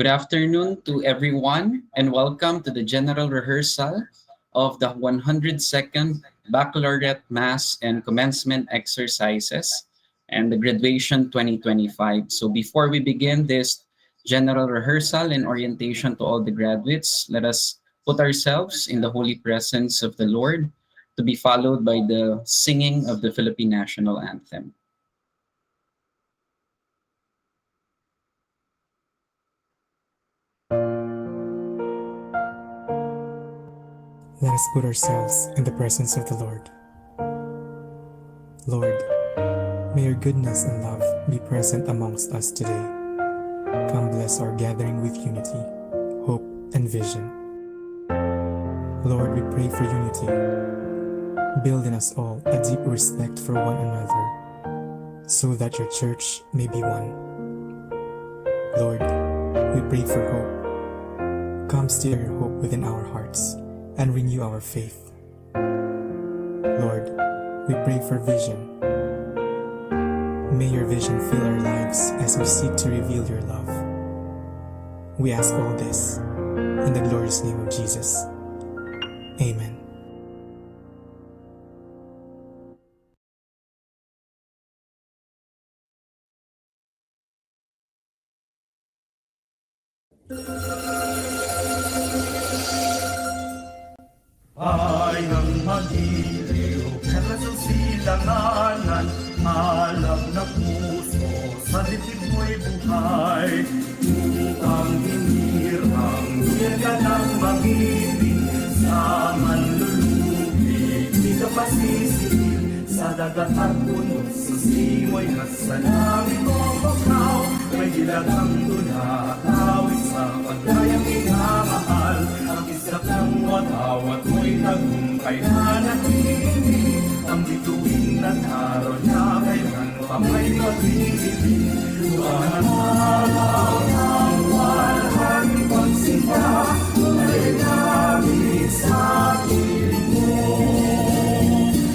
Good afternoon to everyone, and welcome to the general rehearsal of the 102nd Baccalaureate Mass and Commencement Exercises and the Graduation 2025. So before we begin this general rehearsal and orientation to all the graduates, let us put ourselves in the holy presence of the Lord to be followed by the singing of the Philippine National Anthem. Let us put ourselves in the presence of the Lord. Lord, may your goodness and love be present amongst us today. Come bless our gathering with unity, hope, and vision. Lord, we pray for unity. Build in us all a deep respect for one another, so that your church may be one. Lord, we pray for hope. Come stir your hope within our hearts and renew our faith. Lord, we pray for vision. May your vision fill our lives as we seek to reveal your love. We ask all this in the glorious name of Jesus. Amen. Ay ang magiliw, sa silanganan, alab na puso, sa dibdib mo'y buhay. Upang hinirang, duyaga ng magiling, sa manlulubi, di ka pasisihin, sa dagat at puno, sa simoy na sa langit o bakaw, may dilagang tula, awit sa pagdayang inamahal, ang isak ng watawat mo'y tagumpay na nakikinig, ang bituin at araw niya kailan pa may pag-ibig. Tuwan ang araw ng walang pagsinta, ay gamit sa piling mo.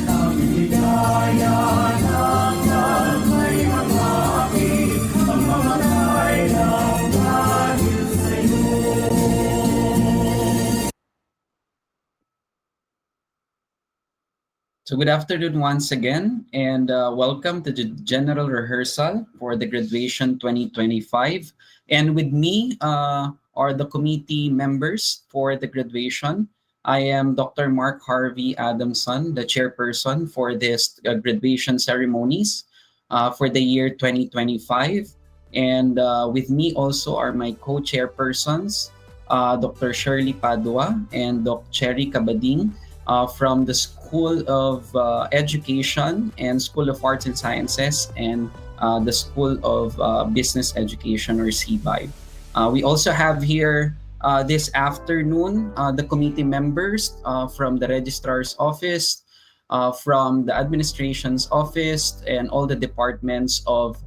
Ang bigaya ng may mamahit, ang mamatay ng dahil sa'yo. So good afternoon once again, and welcome to the general rehearsal for the graduation 2025. And with me are the committee members for the graduation. I am Dr. Mark Harvey Adamson, the chairperson for this graduation ceremonies for the year 2025. And with me also are my co-chairpersons, Dr. Shirley Padua and Dr. Cherry Cabading, from the School of Education and School of Arts and Sciences and the School of Business Education, or CBI. We also have here this afternoon the committee members from the Registrar's Office, from the Administration's Office, and all the departments of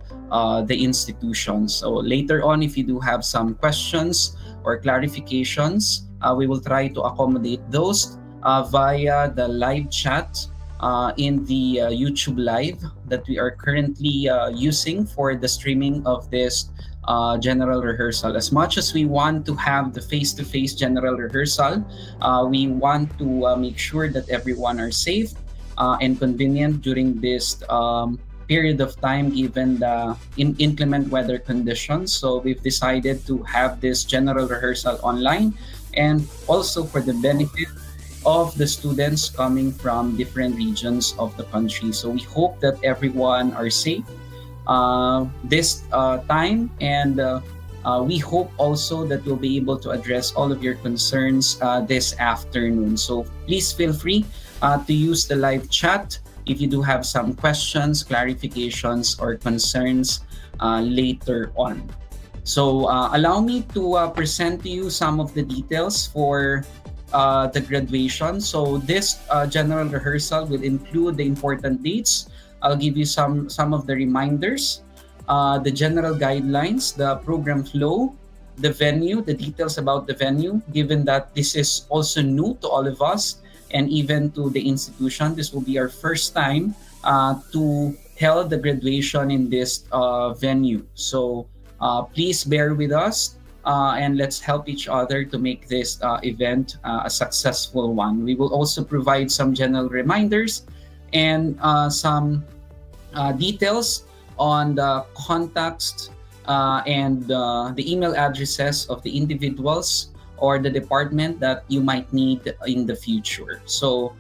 the institution. So later on, if you do have some questions or clarifications, we will try to accommodate those via the live chat in the YouTube Live that we are currently using for the streaming of this general rehearsal. As much as we want to have the face-to-face general rehearsal, we want to make sure that everyone are safe and convenient during this period of time given the inclement weather conditions. So we've decided to have this general rehearsal online, and also for the benefit of the students coming from different regions of the country. So we hope that everyone are safe this time, and we hope also that we'll be able to address all of your concerns this afternoon. So please feel free to use the live chat if you do have some questions, clarifications, or concerns later on. So allow me to present to you some of the details for the graduation. So this general rehearsal will include the important dates. I'll give you some of the reminders, the general guidelines, the program flow, the venue, the details about the venue, given that this is also new to all of us and even to the institution. This will be our first time to held the graduation in this venue. So please bear with us and let's help each other to make this event a successful one. We will also provide some general reminders and some details on the contacts and the email addresses of the individuals or the department that you might need in the future. So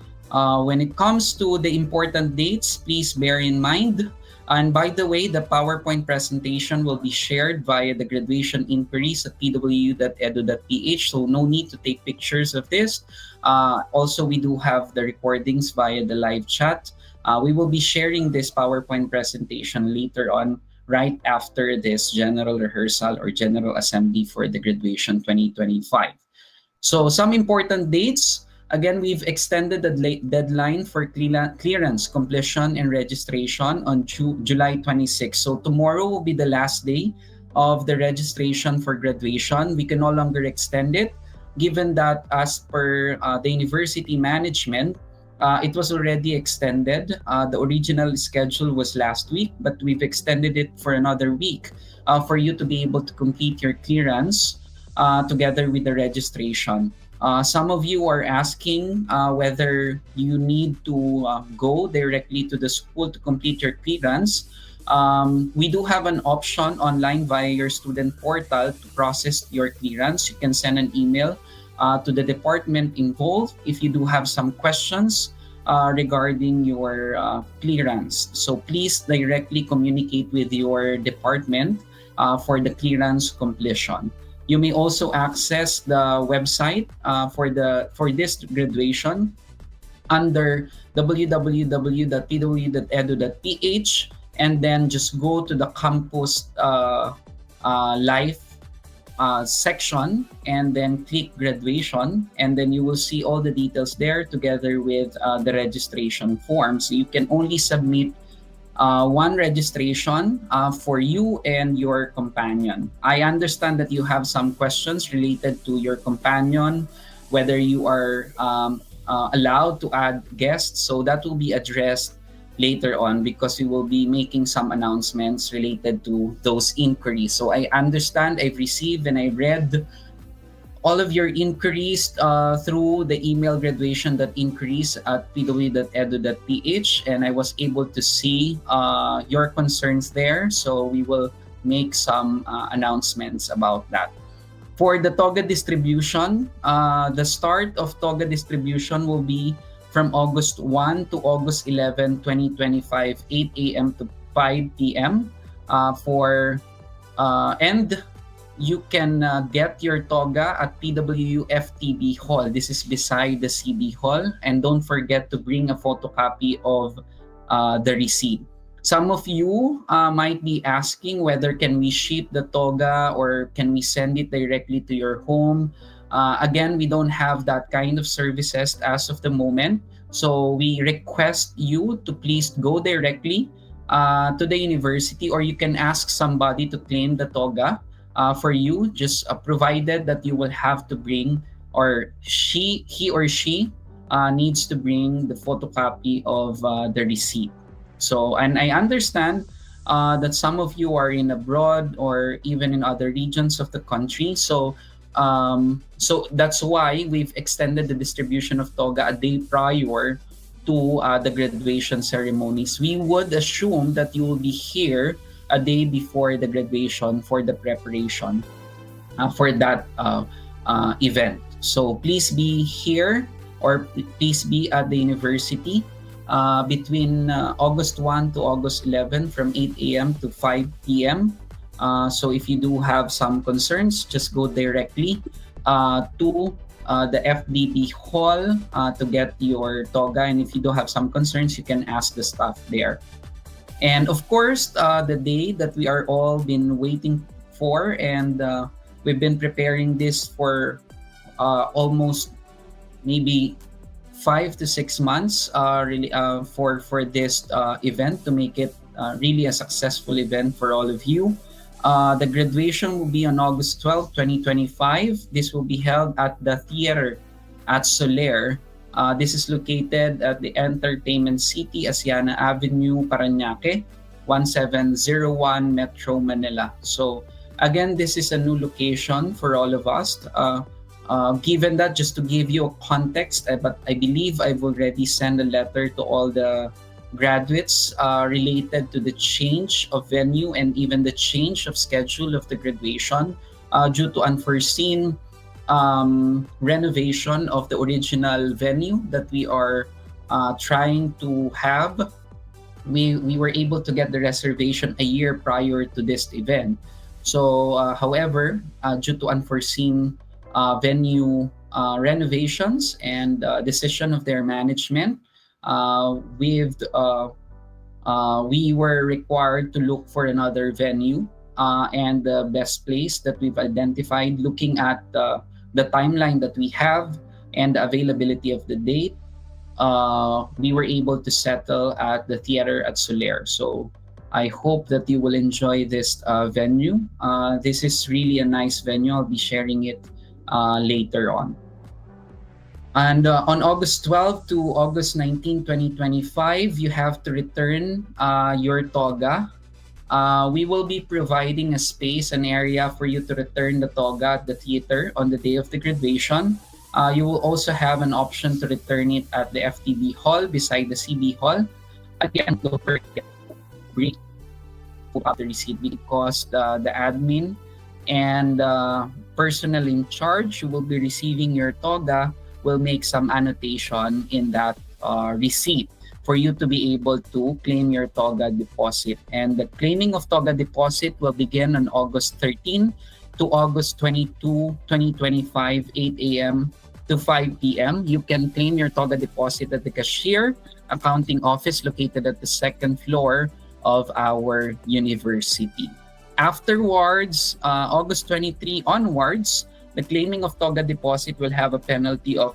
when it comes to the important dates, please bear in mind. And by the way, the PowerPoint presentation will be shared via the graduation inquiries at pw.edu.ph. So no need to take pictures of this. Also, we do have the recordings via the live chat. We will be sharing this PowerPoint presentation later on, right after this general rehearsal or general assembly for the graduation 2025. So some important dates. Again, we've extended the deadline for clearance, completion, and registration on July 26. So tomorrow will be the last day of the registration for graduation. We can no longer extend it, given that as per the university management, it was already extended. The original schedule was last week, but we've extended it for another week for you to be able to complete your clearance together with the registration. Some of you are asking whether you need to go directly to the school to complete your clearance. We do have an option online via your student portal to process your clearance. You can send an email to the department involved if you do have some questions regarding your clearance. So please directly communicate with your department for the clearance completion. You may also access the website for this graduation under www.pw.edu.ph, and then just go to the campus life section and then click graduation, and then you will see all the details there together with the registration form. So you can only submit one registration for you and your companion. I understand that you have some questions related to your companion, whether you are allowed to add guests. So that will be addressed later on because we will be making some announcements related to those inquiries. So I understand, I've received and I read all of your inquiries through the email graduation.inquiries at pw.edu.ph, and I was able to see your concerns there. So we will make some announcements about that. For the TOGA distribution, the start of TOGA distribution will be from August 1 to August 11, 2025, 8 a.m. to 5 p.m. And you can get your TOGA at PWFTB Hall. This is beside the CB Hall. And don't forget to bring a photocopy of the receipt. Some of you might be asking whether can we ship the TOGA or can we send it directly to your home. Again, we don't have that kind of services as of the moment. So we request you to please go directly to the university, or you can ask somebody to claim the TOGA for you, just provided that you will have to bring, or he or she needs to bring the photocopy of the receipt. So, and I understand that some of you are in abroad or even in other regions of the country. So that's why we've extended the distribution of TOGA a day prior to the graduation ceremonies. We would assume that you will be here a day before the graduation for the preparation for that event. So please be here, or please be at the university between August 1 to August 11 from 8 a.m. to 5 p.m. So if you do have some concerns, just go directly to the FDB Hall to get your TOGA. And if you do have some concerns, you can ask the staff there. And of course, the day that we are all been waiting for, and we've been preparing this for almost maybe 5 to 6 months really for this event, to make it really a successful event for all of you. The graduation will be on August 12, 2025. This will be held at the theater at Soler. This is located at the Entertainment City, Asiana Avenue, Parañaque, 1701 Metro Manila. So Again, this is a new location for all of us. Given that, just to give you a context, but I believe I've already sent a letter to all the graduates related to the change of venue and even the change of schedule of the graduation due to unforeseen renovation of the original venue that we are trying to have. We were able to get the reservation a year prior to this event. So, however, due to unforeseen venue renovations and decision of their management, we were required to look for another venue. And the best place that we've identified, looking at the timeline that we have and the availability of the date, we were able to settle at the theater at Soler. So I hope that you will enjoy this venue. This is really a nice venue. I'll be sharing it later on. And on August 12 to August 19, 2025, you have to return your toga. We will be providing a space, an area for you to return the toga at the theater on the day of the graduation. You will also have an option to return it at the FTB hall beside the CB hall. Again, don't forget to bring the receipt because the admin and personnel in charge who will be receiving your toga will make some annotation in that receipt for you to be able to claim your toga deposit. And the claiming of toga deposit will begin on August 13 to August 22, 2025, 8 a.m. to 5 p.m. You can claim your toga deposit at the cashier accounting office located at the second floor of our university. Afterwards, August 23 onwards, the claiming of toga deposit will have a penalty of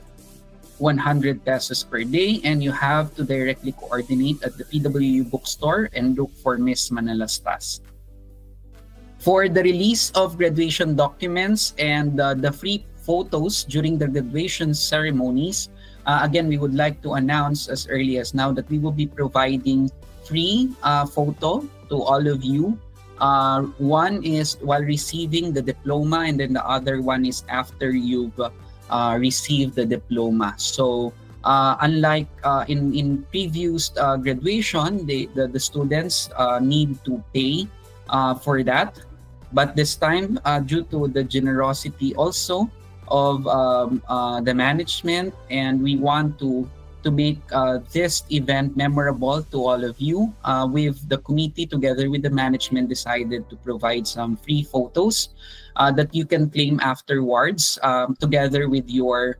100 pesos per day, and you have to directly coordinate at the PWU bookstore and look for Miss Manalastas. For the release of graduation documents and the free photos during the graduation ceremonies, again, we would like to announce as early as now that we will be providing free photo to all of you. One is while receiving the diploma, and then the other one is after you've received the diploma. So unlike in previous graduation, the students need to pay for that. But this time, due to the generosity also of the management, and we want to make this event memorable to all of you, with the committee together with the management decided to provide some free photos that you can claim afterwards together with your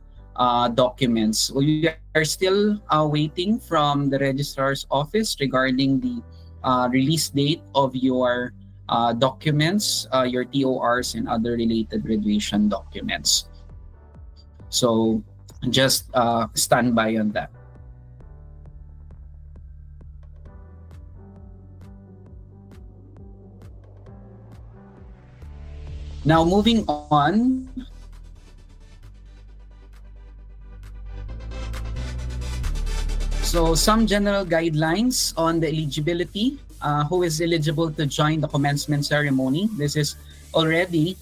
documents. We are still waiting from the registrar's office regarding the release date of your documents, your TORs and other related graduation documents. So just stand by on that. Now moving on. So some general guidelines on the eligibility, who is eligible to join the commencement ceremony. This is already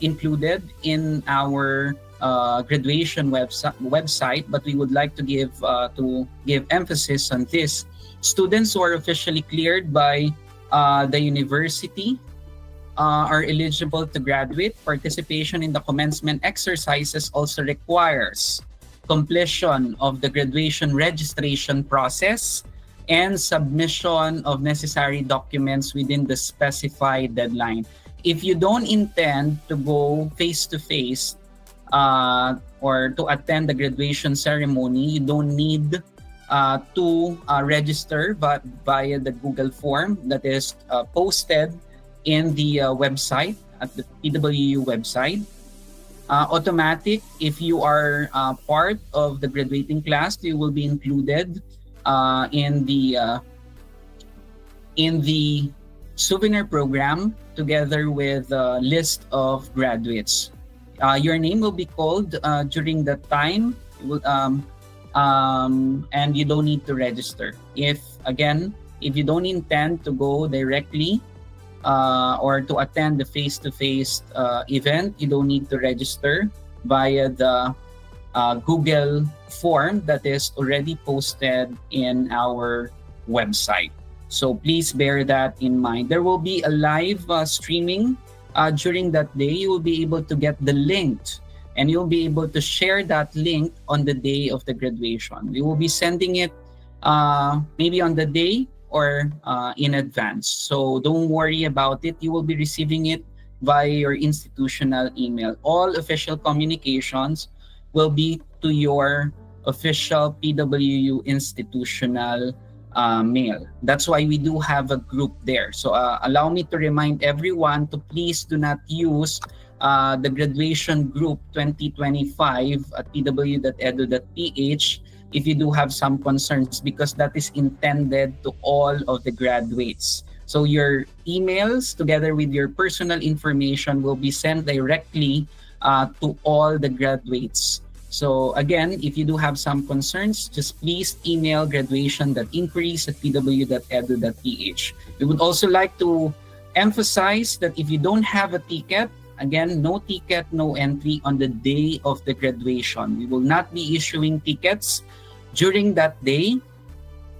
included in our graduation website, but we would like to give emphasis on this. Students who are officially cleared by the university are eligible to graduate. Participation in the commencement exercises also requires completion of the graduation registration process and submission of necessary documents within the specified deadline. If you don't intend to go face-to-face or to attend the graduation ceremony, you don't need to register via the Google form that is posted in the website, at the PWU website. Automatic, if you are part of the graduating class, you will be included in the souvenir program together with a list of graduates. Your name will be called during the time, and you don't need to register. If you don't intend to go directly or to attend the face-to-face event, you don't need to register via the Google form that is already posted in our website. So please bear that in mind. There will be a live streaming during that day. You will be able to get the link, and you'll be able to share that link on the day of the graduation. We will be sending it maybe on the day or in advance. So don't worry about it. You will be receiving it via your institutional email. All official communications will be to your official PWU institutional mail. That's why we do have a group there. So allow me to remind everyone to please do not use the graduation group 2025 at pw.edu.ph if you do have some concerns, because that is intended to all of the graduates. So your emails together with your personal information will be sent directly to all the graduates. So again, if you do have some concerns, just please email graduation.inquiries@pw.edu.ph. We would also like to emphasize that if you don't have a ticket, again, no ticket, no entry on the day of the graduation. We will not be issuing tickets during that day.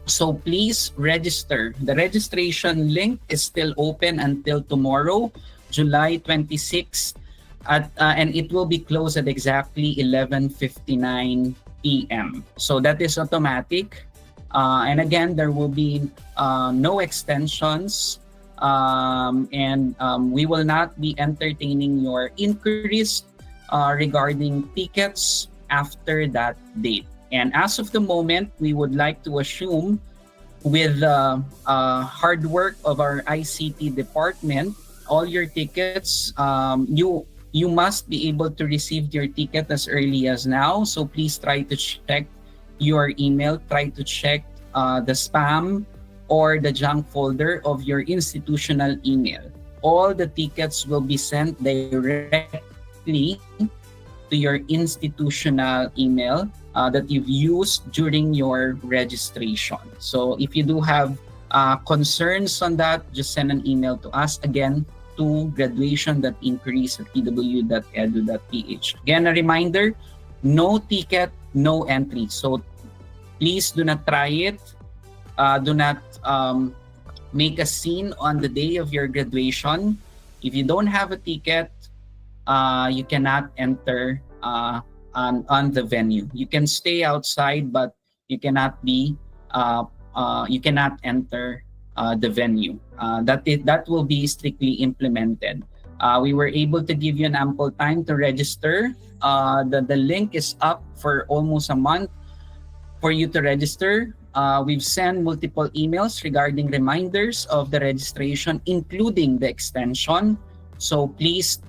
So please register. The registration link is still open until tomorrow, July 26th. And it will be closed at exactly 11:59 p.m. So that is automatic. And again, there will be no extensions, and we will not be entertaining your inquiries regarding tickets after that date. And as of the moment, we would like to assume, with the hard work of our ICT department, all your tickets, you must be able to receive your ticket as early as now. So please try to check your email, try to check the spam or the junk folder of your institutional email. All the tickets will be sent directly to your institutional email that you've used during your registration. So if you do have concerns on that, just send an email to us. Again, to graduation.inquiries@pw.edu.ph. Again, a reminder, no ticket, no entry. So please do not try it. Do not make a scene on the day of your graduation. If you don't have a ticket, you cannot enter on the venue. You can stay outside, but you cannot enter the venue. That will be strictly implemented. We were able to give you an ample time to register. The link is up for almost a month for you to register. We've sent multiple emails regarding reminders of the registration, including the extension. So please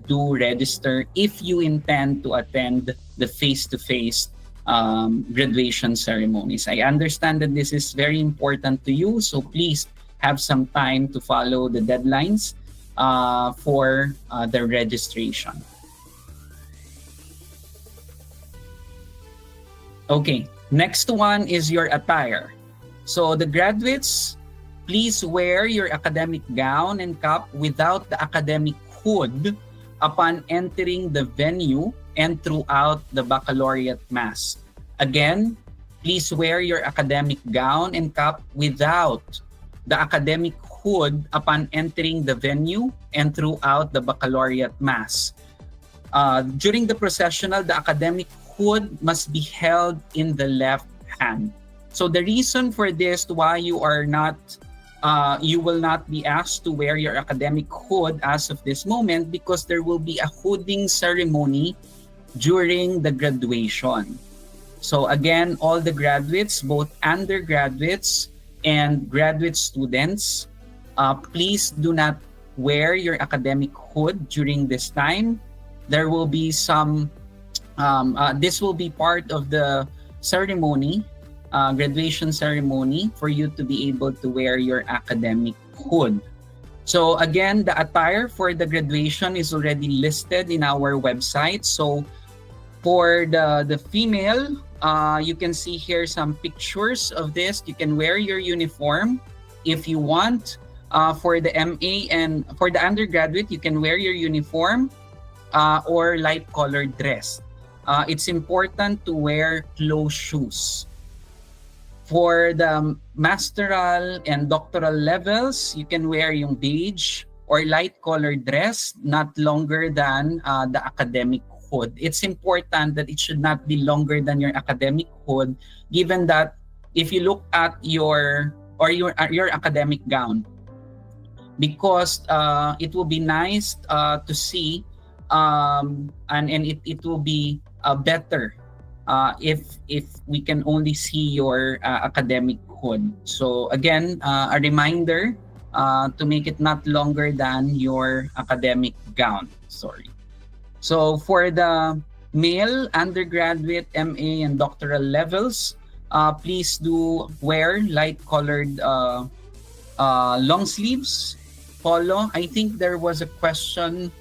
do register if you intend to attend the face-to-face graduation ceremonies. I understand that this is very important to you, so please have some time to follow the deadlines for the registration. Okay, next one is your attire. So the graduates, please wear your academic gown and cap without the academic hood upon entering the venue and throughout the baccalaureate mass. Again, please wear your academic gown and cap without the academic hood upon entering the venue and throughout the baccalaureate mass. During the processional, the academic hood must be held in the left hand. So the reason for this, why you will not be asked to wear your academic hood as of this moment, because there will be a hooding ceremony during the graduation. So again, all the graduates, both undergraduates and graduate students, please do not wear your academic hood during this time. There will be some, this will be part of the ceremony, graduation ceremony, for you to be able to wear your academic hood. So again, the attire for the graduation is already listed in our website. So for the female, you can see here some pictures of this. You can wear your uniform if you want. For the MA and for the undergraduate, you can wear your uniform or light colored dress. It's important to wear closed shoes. For the masteral and doctoral levels, you can wear yung beige or light colored dress, not longer than the academic hood. It's important that it should not be longer than your academic hood, given that if you look at your academic gown, because it will be nice to see, and it will be better if we can only see your academic hood. So again, a reminder to make it not longer than your academic gown. Sorry. So for the male undergraduate, MA, and doctoral levels, please do wear light colored long sleeves, polo. I think there was a question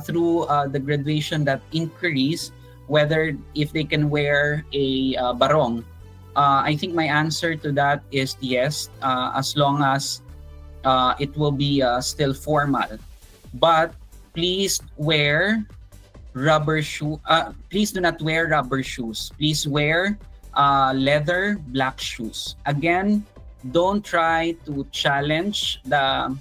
through the graduation that inquiries whether if they can wear a barong. I think my answer to that is yes, as long as it will be still formal. But please wear rubber shoe. Please do not wear rubber shoes. Please wear leather black shoes. Again, don't try to challenge the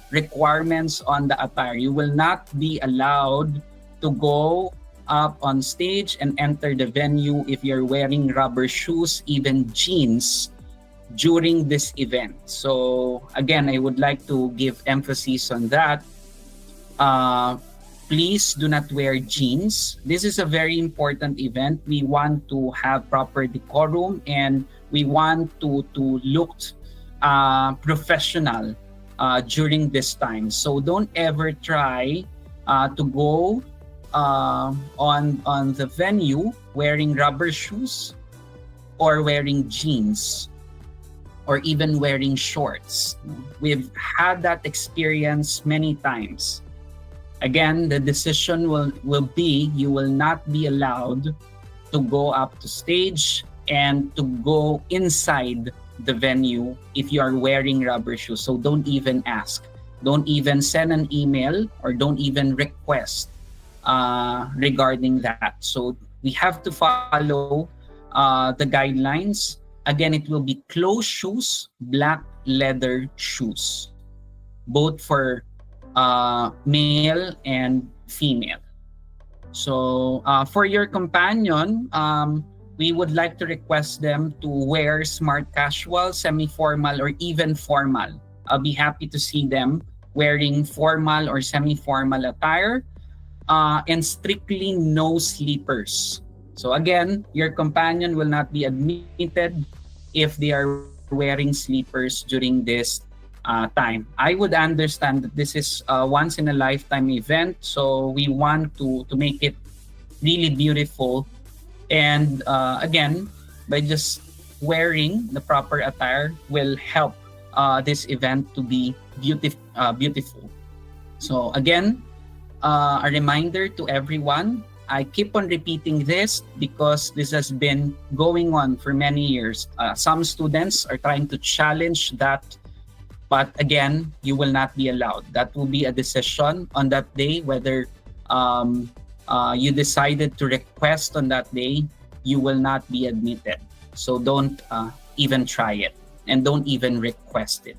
requirements on the attire. You will not be allowed to go up on stage and enter the venue if you're wearing rubber shoes, even jeans, during this event. So again, I would like to give emphasis on that. Please do not wear jeans. This is a very important event. We want to have proper decorum and we want to look professional during this time. So don't ever try to go on the venue wearing rubber shoes or wearing jeans or even wearing shorts. We've had that experience many times. Again, the decision will be you will not be allowed to go up to stage and to go inside the venue if you are wearing rubber shoes. So don't even ask. Don't even send an email or don't even request regarding that. So we have to follow the guidelines. Again, it will be closed shoes, black leather shoes, both for male and female. So for your companion, we would like to request them to wear smart casual, semi-formal, or even formal. I'll be happy to see them wearing formal or semi-formal attire, and strictly no sleepers. So again, your companion will not be admitted if they are wearing sleepers during this time. I would understand that this is a once in a lifetime event, so we want to make it really beautiful. And again, by just wearing the proper attire will help this event to be beautiful. So again, a reminder to everyone. I keep on repeating this because this has been going on for many years. Some students are trying to challenge that, but again, you will not be allowed. That will be a decision on that day, whether you decided to request on that day, you will not be admitted. So don't even try it and don't even request it.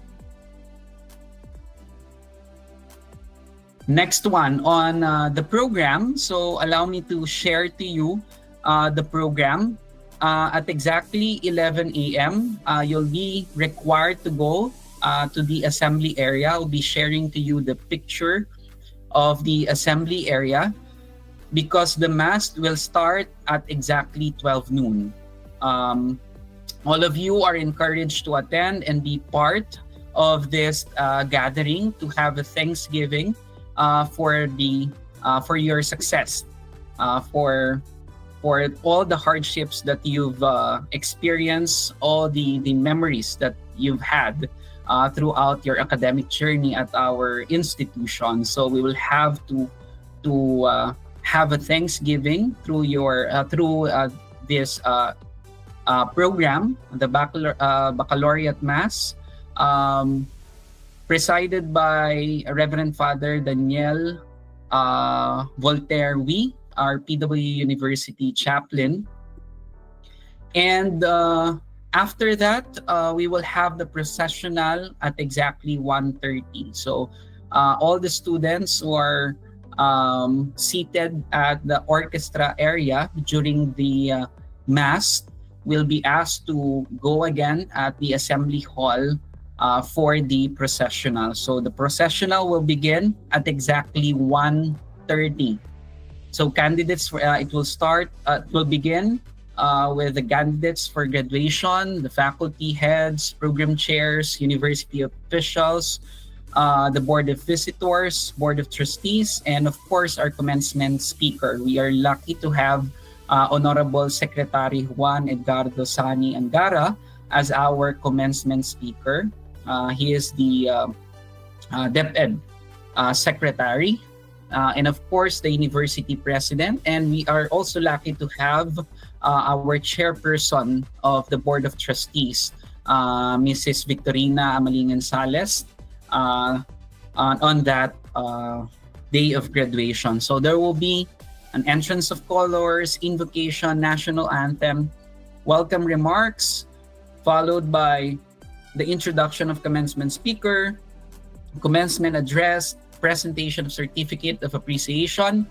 Next one on the program. So allow me to share to you the program. At exactly 11 a.m., you'll be required to go to the assembly area. I'll be sharing to you the picture of the assembly area because the mass will start at exactly 12 noon. All of you are encouraged to attend and be part of this gathering to have a Thanksgiving for your success, for all the hardships that you've experienced, all the memories that you've had throughout your academic journey at our institution. So we will have to have a Thanksgiving through this program, the baccalaureate mass. presided by Reverend Father Daniel Voltaire Wee, our PW University chaplain. And after that, we will have the processional at exactly 1:30. So all the students who are seated at the orchestra area during the mass will be asked to go again at the assembly hall for the processional. So the processional will begin at exactly 1:30. So candidates for it will start. It will begin with the candidates for graduation, the faculty heads, program chairs, university officials, the board of visitors, board of trustees, and of course our commencement speaker. We are lucky to have Honorable Secretary Juan Edgardo Sani Angara as our commencement speaker. He is the DepEd secretary. And of course, the university president. And we are also lucky to have our chairperson of the Board of Trustees, Mrs. Victorina Amalingan Sales, on that day of graduation. So there will be an entrance of colors, invocation, national anthem, welcome remarks, followed by the introduction of commencement speaker, commencement address, presentation of certificate of appreciation,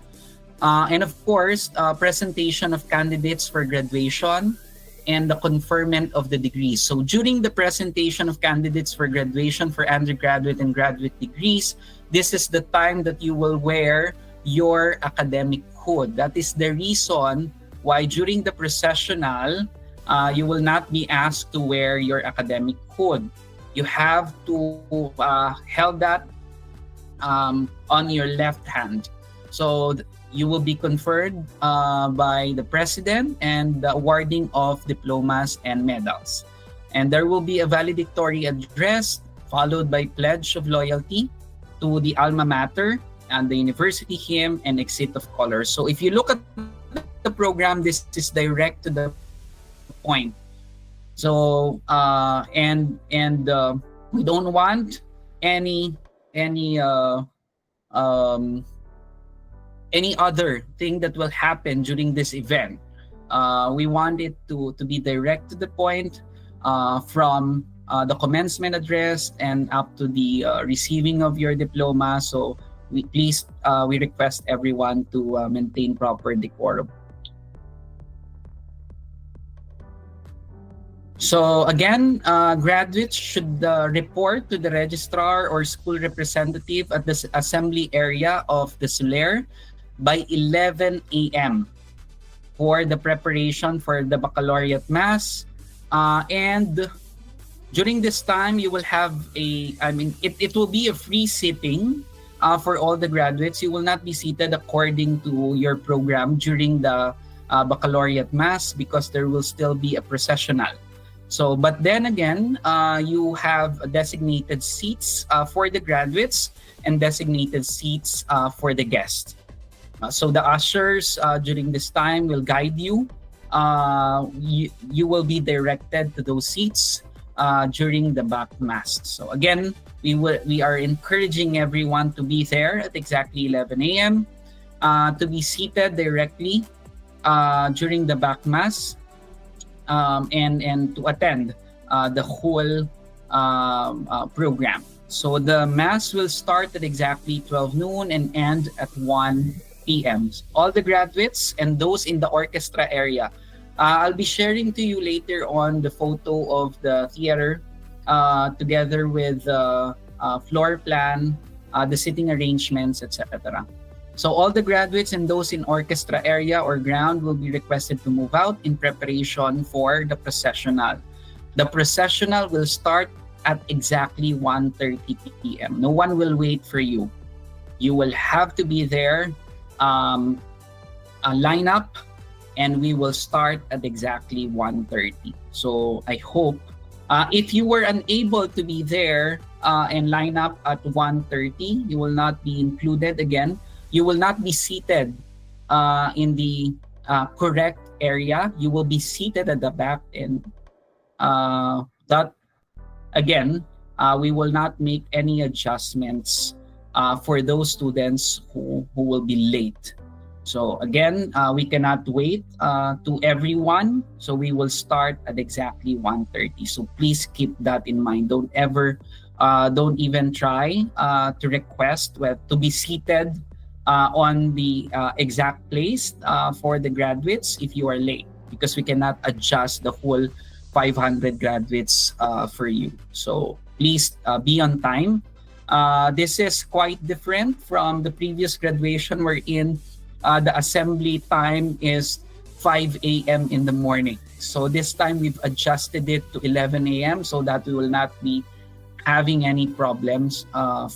and of course, presentation of candidates for graduation and the conferment of the degrees. So during the presentation of candidates for graduation for undergraduate and graduate degrees, this is the time that you will wear your academic hood. That is the reason why during the processional, you will not be asked to wear your academic hood. You have to held that on your left hand. So you will be conferred by the president and the awarding of diplomas and medals. And there will be a valedictory address followed by pledge of loyalty to the alma mater and the university hymn and exit of colors. So if you look at the program, this is direct to the point. So we don't want any other thing that will happen during this event. We want it to be direct to the point, from the commencement address and up to the receiving of your diploma. So we request everyone to maintain proper decorum. So again, graduates should report to the registrar or school representative at the assembly area of the Soler by 11 a.m. for the preparation for the baccalaureate mass. And during this time, you will have it will be a free sitting for all the graduates. You will not be seated according to your program during the baccalaureate mass because there will still be a processional. So, but then again, you have designated seats for the graduates and designated seats for the guests. So the ushers during this time will guide you. You will be directed to those seats during the back mass. So again, we are encouraging everyone to be there at exactly 11 a.m. To be seated directly during the back mass. And to attend the whole program. So the mass will start at exactly 12 noon and end at 1 p.m. All the graduates and those in the orchestra area. I'll be sharing to you later on the photo of the theater together with floor plan, the seating arrangements, etc. So all the graduates and those in orchestra area or ground will be requested to move out in preparation for the processional. The processional will start at exactly 1:30 p.m. No one will wait for you. You will have to be there, line up, and we will start at exactly 1:30. So I hope if you were unable to be there and line up at 1:30, you will not be included again. You will not be seated in the correct area. You will be seated at the back, and that again, we will not make any adjustments for those students who will be late. So again, we cannot wait to everyone. So we will start at exactly 1:30. So please keep that in mind. Don't even try to request to be seated on the exact place for the graduates if you are late, because we cannot adjust the whole 500 graduates for you. So please be on time. This is quite different from the previous graduation wherein the assembly time is 5 a.m. in the morning. So this time we've adjusted it to 11 a.m. so that we will not be having any problems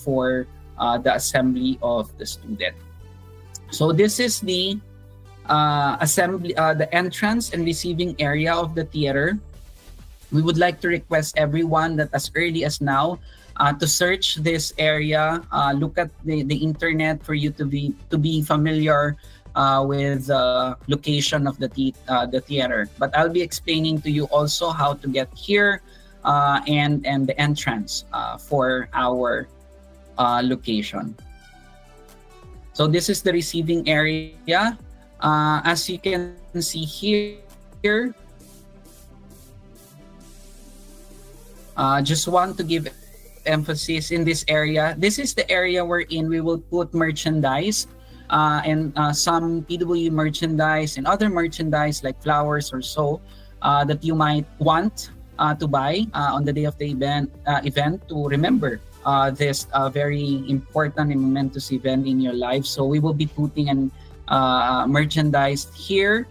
for the assembly of the student. So this is the the entrance and receiving area of the theater. We would like to request everyone that as early as now to search this area, look at the internet for you to be familiar with the location of the theater. But I'll be explaining to you also how to get here and the entrance for our location. So this is the receiving area. As you can see here, just want to give emphasis in this area. This is the area wherein we will put merchandise and some PW merchandise and other merchandise like flowers or so that you might want to buy on the day of the event to remember this very important and momentous event in your life. So we will be putting an merchandise here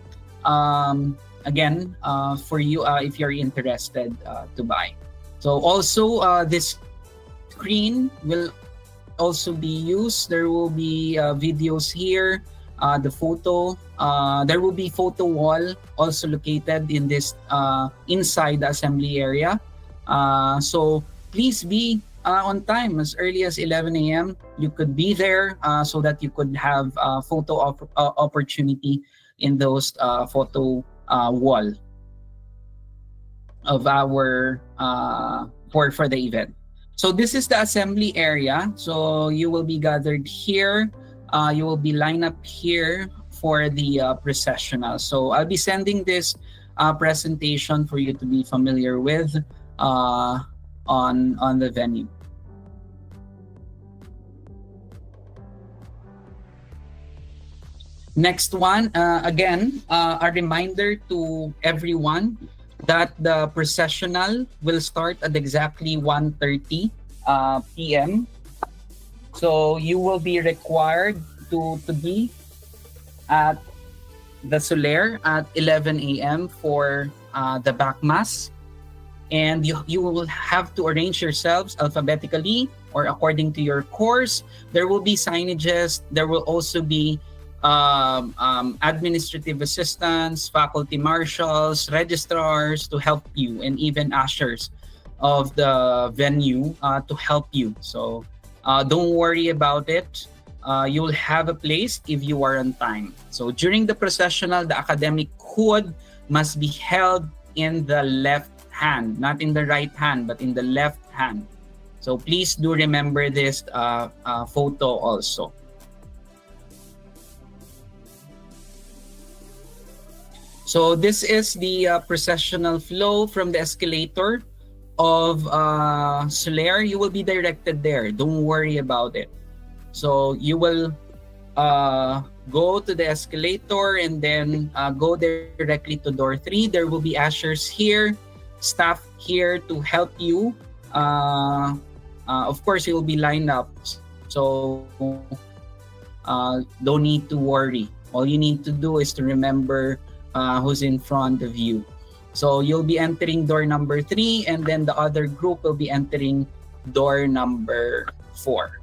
again for you if you're interested to buy. So also this screen will also be used. There will be videos here, the photo. There will be photo wall also located in this inside the assembly area. So please be on time as early as 11 a.m. You could be there so that you could have photo opportunity in those photo wall of our for the event. So this is the assembly area. So you will be gathered here. You will be lined up here for the processional. So I'll be sending this presentation for you to be familiar with on the venue. Next one, again, a reminder to everyone that the processional will start at exactly 1:30 p.m. So you will be required to be at the Soler at 11 a.m. for the back mass. And you will have to arrange yourselves alphabetically or according to your course. There will be signages. There will also be administrative assistants, faculty marshals, registrars to help you, and even ushers of the venue to help you. So don't worry about it. You'll have a place if you are on time. So during the processional, the academic hood must be held in the left hand, not in the right hand, but in the left hand. So please do remember this photo also. So this is the processional flow from the escalator of Soler. You will be directed there. Don't worry about it. So you will go to the escalator and then go directly to door 3. There will be ushers here, staff here to help you. Of course, you will be lined up. So don't need to worry. All you need to do is to remember who's in front of you. So you'll be entering door number 3, and then the other group will be entering door number 4.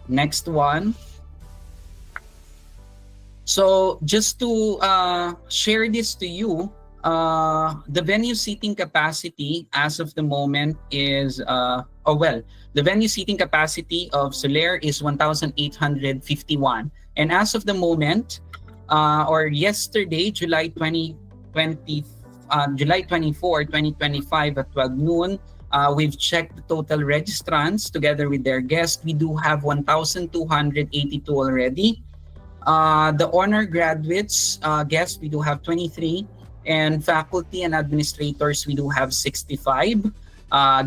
Next one. So just to share this to you, the venue seating capacity as of the moment is, the venue seating capacity of Soler is 1,851. And as of the moment, or yesterday, July 25, July 24, 2025 at 12 noon. We've checked the total registrants together with their guests. We do have 1,282 already. The honor graduates guests, we do have 23, and faculty and administrators, we do have 65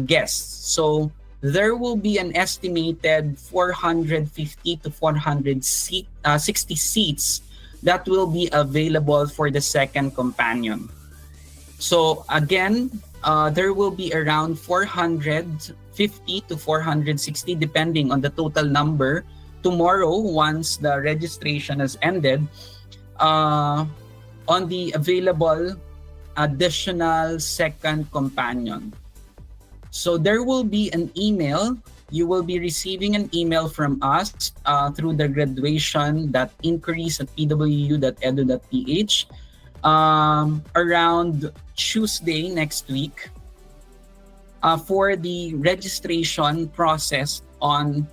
guests. So there will be an estimated 450 to 460 seats that will be available for the second companion. So again, there will be around 450 to 460 depending on the total number tomorrow once the registration has ended on the available additional second companion. So there will be an email. You will be receiving an email from us through the graduation.inquiries@pwu.edu.ph around Tuesday next week for the registration process on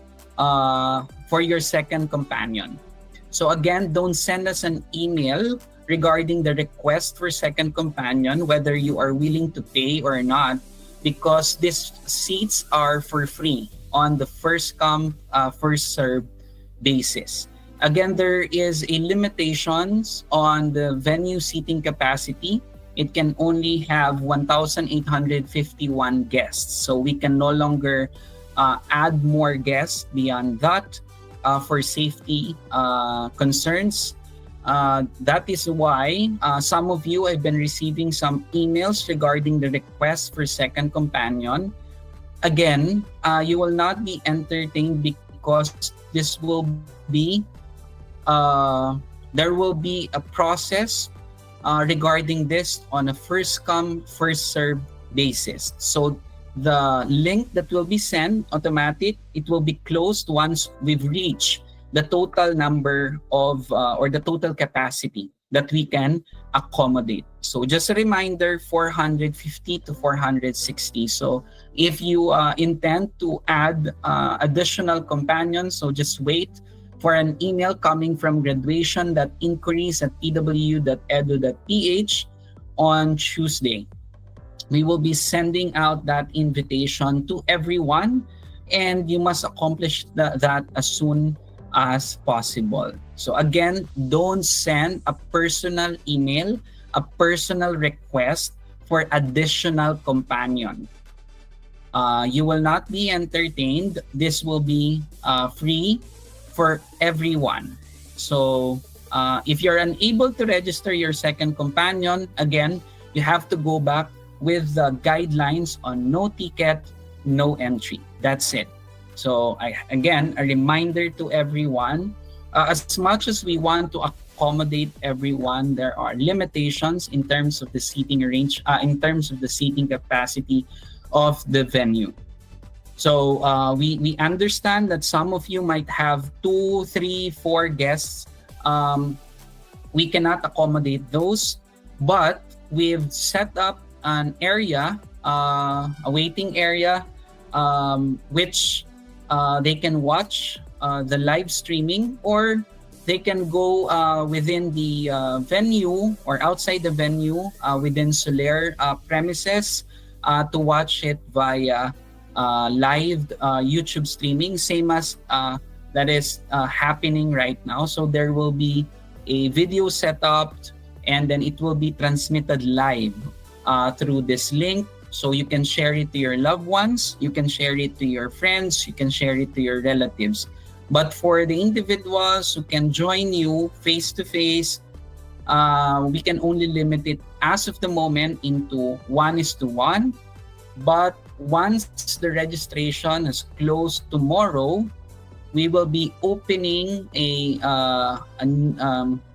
for your second companion. So again, don't send us an email regarding the request for second companion, whether you are willing to pay or not, because these seats are for free on the first come, first served basis. Again, there is a limitations on the venue seating capacity. It can only have 1,851 guests. So we can no longer add more guests beyond that for safety concerns. That is why some of you have been receiving some emails regarding the request for second companion. Again, you will not be entertained because this will be there will be a process regarding this on a first come first served basis. So the link that will be sent automatic, it will be closed once we've reached the total number of or the total capacity that we can accommodate. So just a reminder, 450 to 460. So if you intend to add additional companions, so just wait for an email coming from graduation.inquiries@pwu.edu.ph on Tuesday. We will be sending out that invitation to everyone, and you must accomplish that as soon as possible. So again, don't send a personal email, a personal request for additional companion. You will not be entertained. This will be free for everyone. So if you're unable to register your second companion, again, you have to go back with the guidelines on no ticket, no entry. That's it. So again, a reminder to everyone, as much as we want to accommodate everyone, there are limitations in terms of the seating in terms of the seating capacity of the venue. So we understand that some of you might have 2, 3, 4 guests. We cannot accommodate those, but we've set up an area, a waiting area, which they can watch the live streaming, or they can go within the venue or outside the venue within Soler premises to watch it via live YouTube streaming, same as that is happening right now. So there will be a video set up, and then it will be transmitted live through this link. So you can share it to your loved ones, you can share it to your friends, you can share it to your relatives. But for the individuals who can join you face to face, we can only limit it as of the moment into 1:1. But once the registration is closed tomorrow, we will be opening a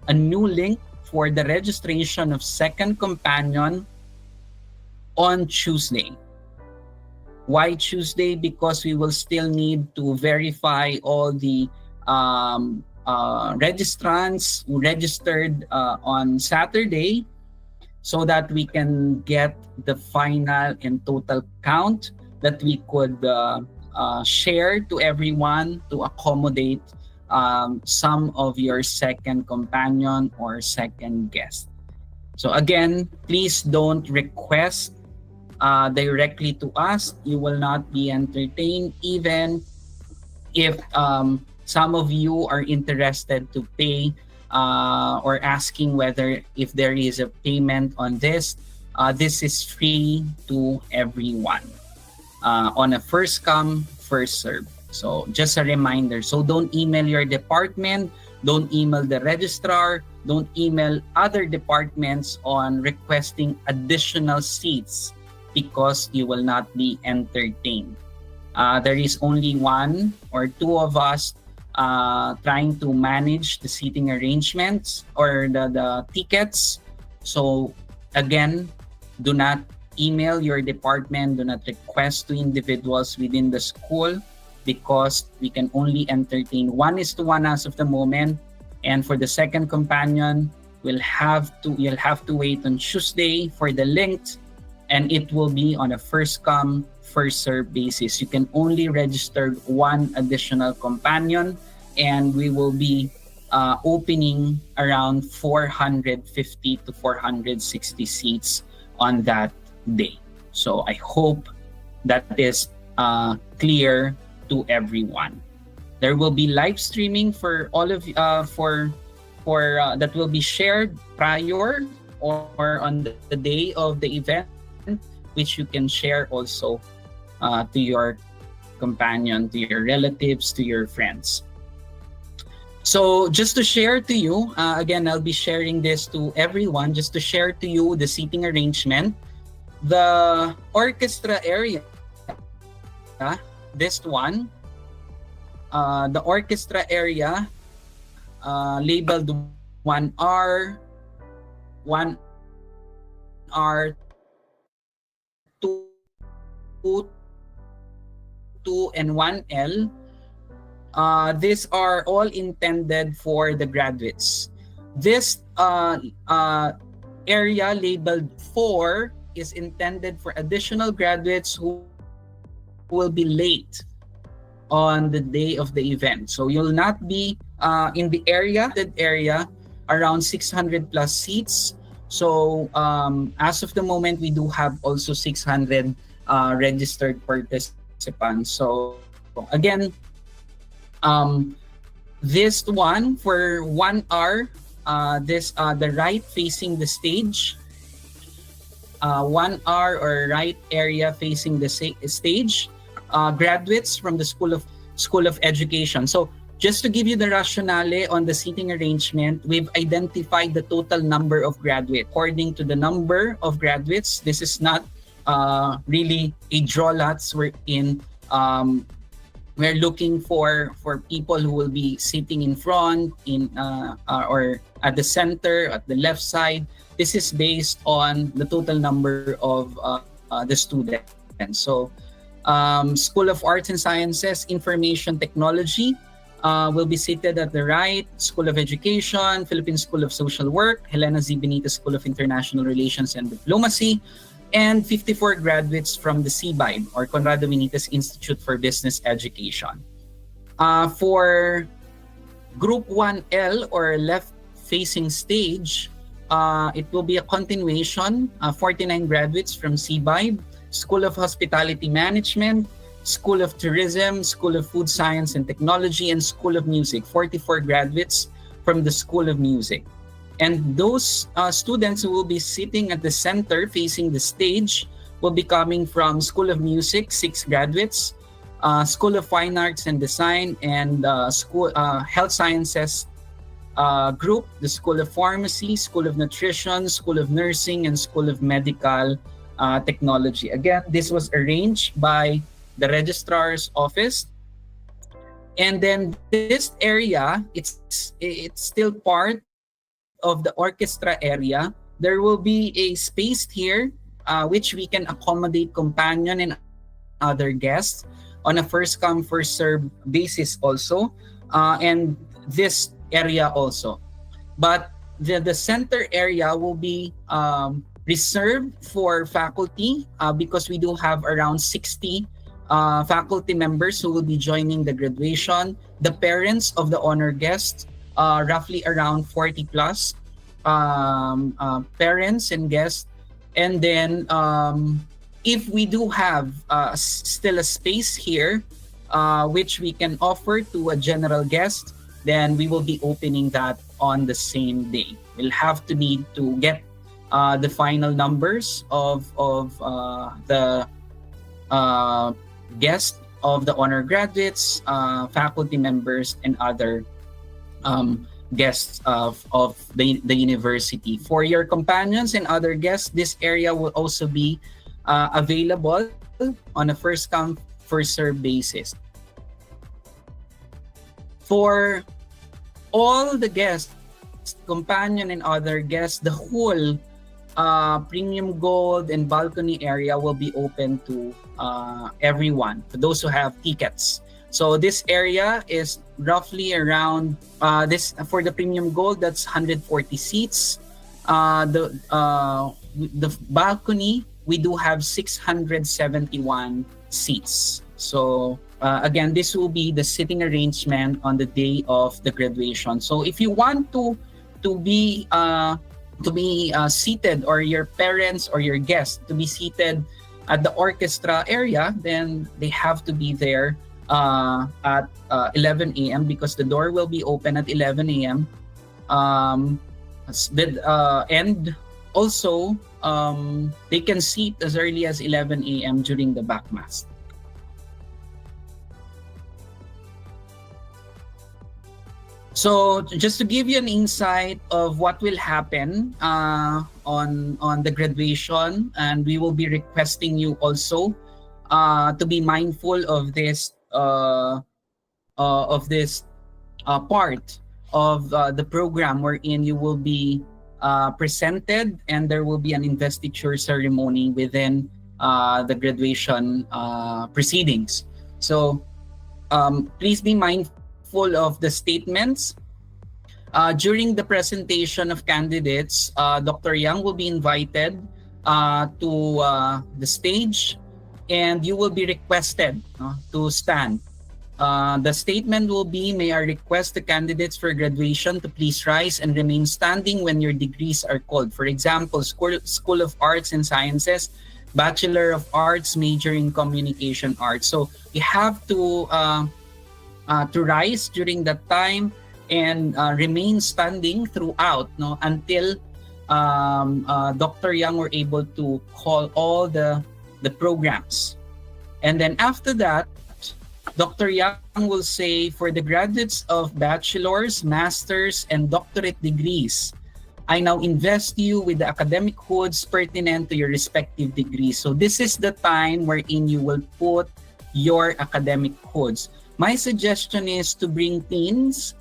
new link for the registration of second companion on Tuesday. Why Tuesday? Because we will still need to verify all the registrants who registered on Saturday, so that we can get the final and total count that we could share to everyone to accommodate some of your second companion or second guest. So again, please don't request directly to us. You will not be entertained even if some of you are interested to pay or asking whether if there is a payment on this is free to everyone on a first come, first serve. So just a reminder. So don't email your department, don't email the registrar, don't email other departments on requesting additional seats because you will not be entertained. There is only one or two of us trying to manage the seating arrangements or the tickets. So again, do not email your department, do not request to individuals within the school because we can only entertain 1:1 as of the moment. And for the second companion, you'll have to wait on Tuesday for the link, and it will be on a first come, first serve basis. You can only register one additional companion, and we will be opening around 450 to 460 seats on that day. So I hope that is clear to everyone. There will be live streaming for all of for that will be shared prior or on the day of the event, which you can share also to your companion, to your relatives, to your friends. So just to share to you, again, I'll be sharing this to everyone, just to share to you the seating arrangement. The orchestra area, this one, the orchestra area labeled 1R, 1R, 2, 2, and 1L. These are all intended for the graduates. This area labeled 4 is intended for additional graduates who will be late on the day of the event. So you'll not be in the area around 600 plus seats. So as of the moment, we do have also 600 registered participants. So again, this one for 1R, the right facing the stage, 1R or right area facing the stage, graduates from the School of Education. So just to give you the rationale on the seating arrangement, we've identified the total number of graduates. According to the number of graduates, this is not really a draw lots. We're looking for people who will be sitting in front, or at the center, at the left side. This is based on the total number of the students. So School of Arts and Sciences, Information Technology will be seated at the right. School of Education, Philippine School of Social Work, Helena Z. Benitez School of International Relations and Diplomacy, and 54 graduates from the CBIB or Conrado Benitez Institute for Business Education. For Group 1L or left-facing stage, it will be a continuation, 49 graduates from CBIB, School of Hospitality Management, School of Tourism, School of Food Science and Technology, and School of Music, 44 graduates from the School of Music. And those students who will be sitting at the center facing the stage will be coming from School of Music, 6 graduates, School of Fine Arts and Design, and School Health Sciences group, the School of Pharmacy, School of Nutrition, School of Nursing, and School of Medical Technology. Again, this was arranged by the registrar's office. And then this area, it's still part of the orchestra area. There will be a space here which we can accommodate companion and other guests on a first come first serve basis also, and this area also. But the center area will be reserved for faculty because we do have around 60 faculty members who will be joining the graduation. The parents of the honor guests, roughly around 40 plus. parents and guests. And then if we do have still a space here, which we can offer to a general guest, then we will be opening that on the same day. We'll have to need to get the final numbers of the guests of the honor graduates, faculty members, and other guests of the university. For your companions and other guests, this area will also be available on a first come, first serve basis. For all the guests, companion and other guests, the whole premium gold and balcony area will be open to everyone, for those who have tickets. So this area is roughly around this for the premium gold. That's 140 seats. The balcony, we do have 671 seats. So again, this will be the sitting arrangement on the day of the graduation. So if you want to be seated, or your parents or your guests to be seated at the orchestra area, then they have to be there at 11 a.m. because the door will be open at 11 a.m. And also, they can seat as early as 11 a.m. during the back mass. So just to give you an insight of what will happen on the graduation, and we will be requesting you also to be mindful of this part of the program, wherein you will be presented, and there will be an investiture ceremony within the graduation proceedings. So please be mindful of the statements. During the presentation of candidates, Dr. Yang will be invited to the stage, and you will be requested to stand. The statement will be, may I request the candidates for graduation to please rise and remain standing when your degrees are called. For example, School of Arts and Sciences, Bachelor of Arts, major in Communication Arts. So you have to rise during that time and remain standing throughout, until Dr. Yang were able to call all the programs. And then after that, Dr. Yang will say, for the graduates of bachelor's, master's, and doctorate degrees, I now invest you with the academic codes pertinent to your respective degrees. So this is the time wherein you will put your academic codes. My suggestion is to bring pins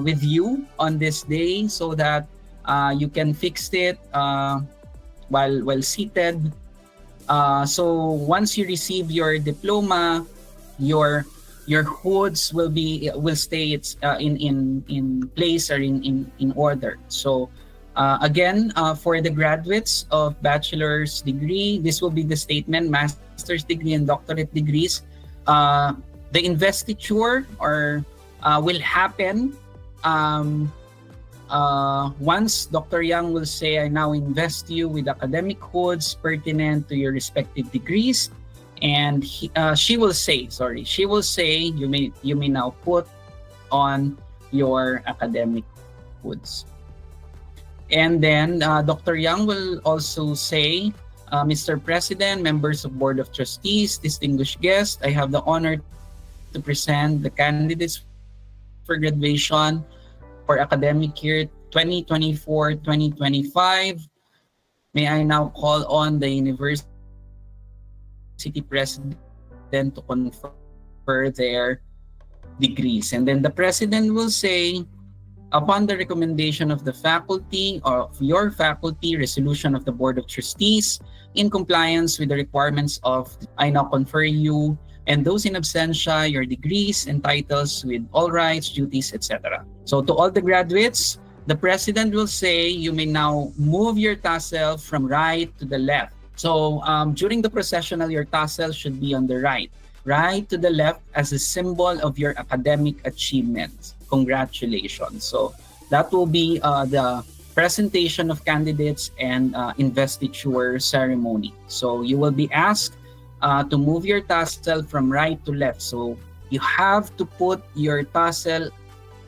with you on this day, so that you can fix it while seated. So once you receive your diploma, your hoods will stay in place, or in order. So again, for the graduates of bachelor's degree, this will be the statement: master's degree and doctorate degrees. The investiture will happen once Dr. Yang will say, I now invest you with academic codes pertinent to your respective degrees, and she will say, you may now put on your academic codes. And then Dr. Yang will also say, Mr. President, members of Board of Trustees, distinguished guests, I have the honor to present the candidates for graduation for academic year 2024-2025. May I now call on the university president to confer their degrees. And then the president will say, upon the recommendation of the faculty, or of your faculty, resolution of the Board of Trustees, in compliance with the requirements of, I now confer you and those in absentia your degrees and titles with all rights, duties, etc. So to all the graduates, the president will say, you may now move your tassel from right to the left. So during the processional, your tassel should be on the right to the left, as a symbol of your academic achievements. Congratulations. So That will be the presentation of candidates and investiture ceremony. So you will be asked to move your tassel from right to left. So you have to put your tassel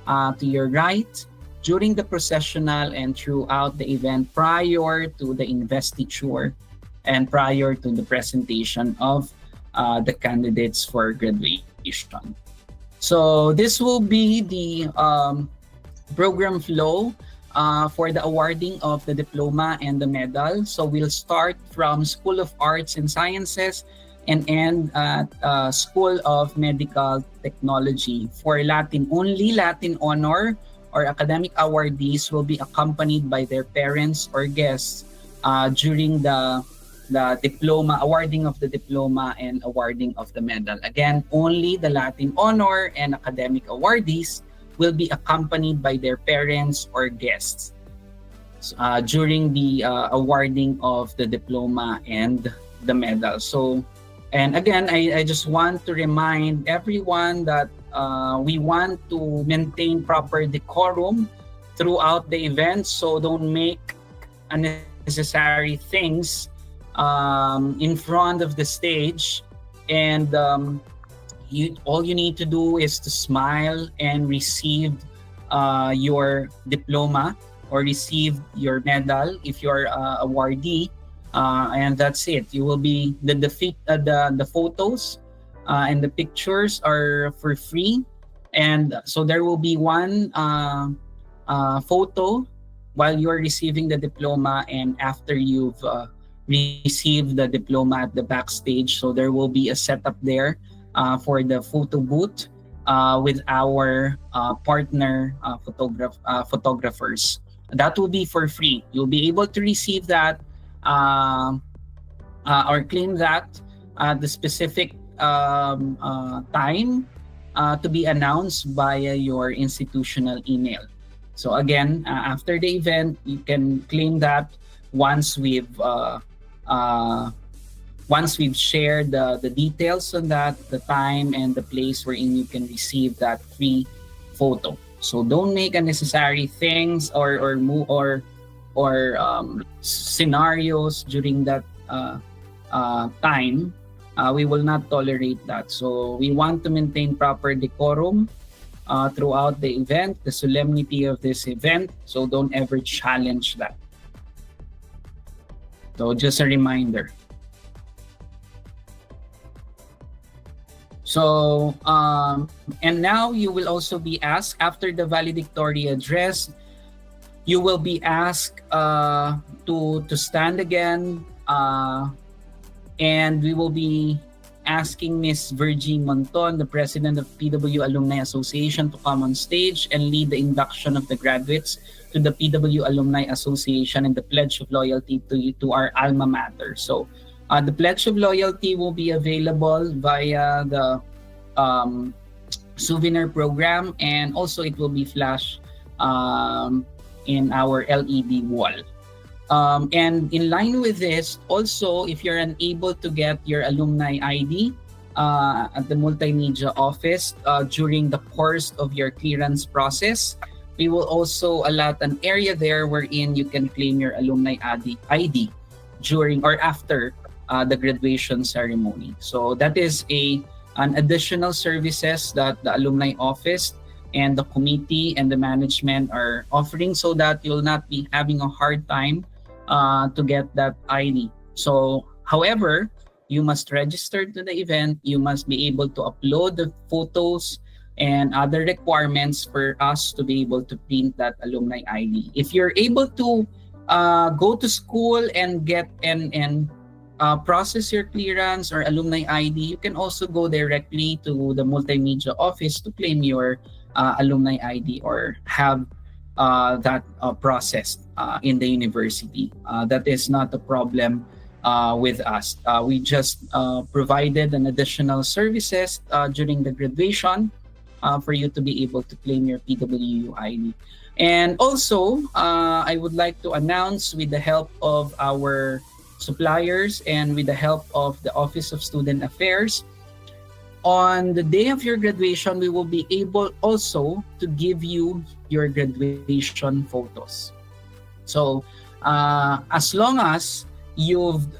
to your right during the processional and throughout the event prior to the investiture and prior to the presentation of the candidates for graduation. So this will be the program flow for the awarding of the diploma and the medal. So we'll start from School of Arts and Sciences and end at School of Medical Technology. For Latin, only Latin honor or academic awardees will be accompanied by their parents or guests during the diploma, awarding of the diploma and awarding of the medal. Again, only the Latin honor and academic awardees will be accompanied by their parents or guests during the awarding of the diploma and the medal. So, and again, I just want to remind everyone that we want to maintain proper decorum throughout the event. So don't make unnecessary things in front of the stage. And all you need to do is to smile and receive your diploma or receive your medal if you're awardee, and that's it. You will be the photos and the pictures are for free, and so there will be one photo while you're receiving the diploma and after you've received the diploma at the backstage. So there will be a setup there for the photo booth with our partner photographers. That will be for free. You'll be able to receive that or claim that at the specific time to be announced via your institutional email. So again, after the event, you can claim that once we've shared the details on that, the time and the place wherein you can receive that free photo. So don't make unnecessary things or scenarios during that time. We will not tolerate that. So we want to maintain proper decorum throughout the event, the solemnity of this event. So don't ever challenge that. So just a reminder. So, and now you will also be asked after the valedictory address, you will be asked to stand again, and we will be asking Miss Virgie Monton, the president of PW Alumni Association, to come on stage and lead the induction of the graduates to the PW Alumni Association and the Pledge of Loyalty to our alma mater. So the Pledge of Loyalty will be available via the souvenir program, and also it will be flashed in our LED wall. And in line with this, also, if you're unable to get your alumni ID at the Multimedia office during the course of your clearance process, we will also allot an area there wherein you can claim your alumni ID during or after the graduation ceremony. So that is an additional services that the alumni office and the committee and the management are offering, so that you'll not be having a hard time to get that ID. So, however, you must register to the event. You must be able to upload the photos and other requirements for us to be able to print that alumni ID. If you're able to go to school and get and process your clearance or alumni ID, you can also go directly to the Multimedia office to claim your alumni ID or have that processed in the university. That is not a problem with us. We just provided an additional services during the graduation for you to be able to claim your PWU ID. And also, I would like to announce, with the help of our suppliers and with the help of the Office of Student Affairs, on the day of your graduation, we will be able also to give you your graduation photos. So as long as you've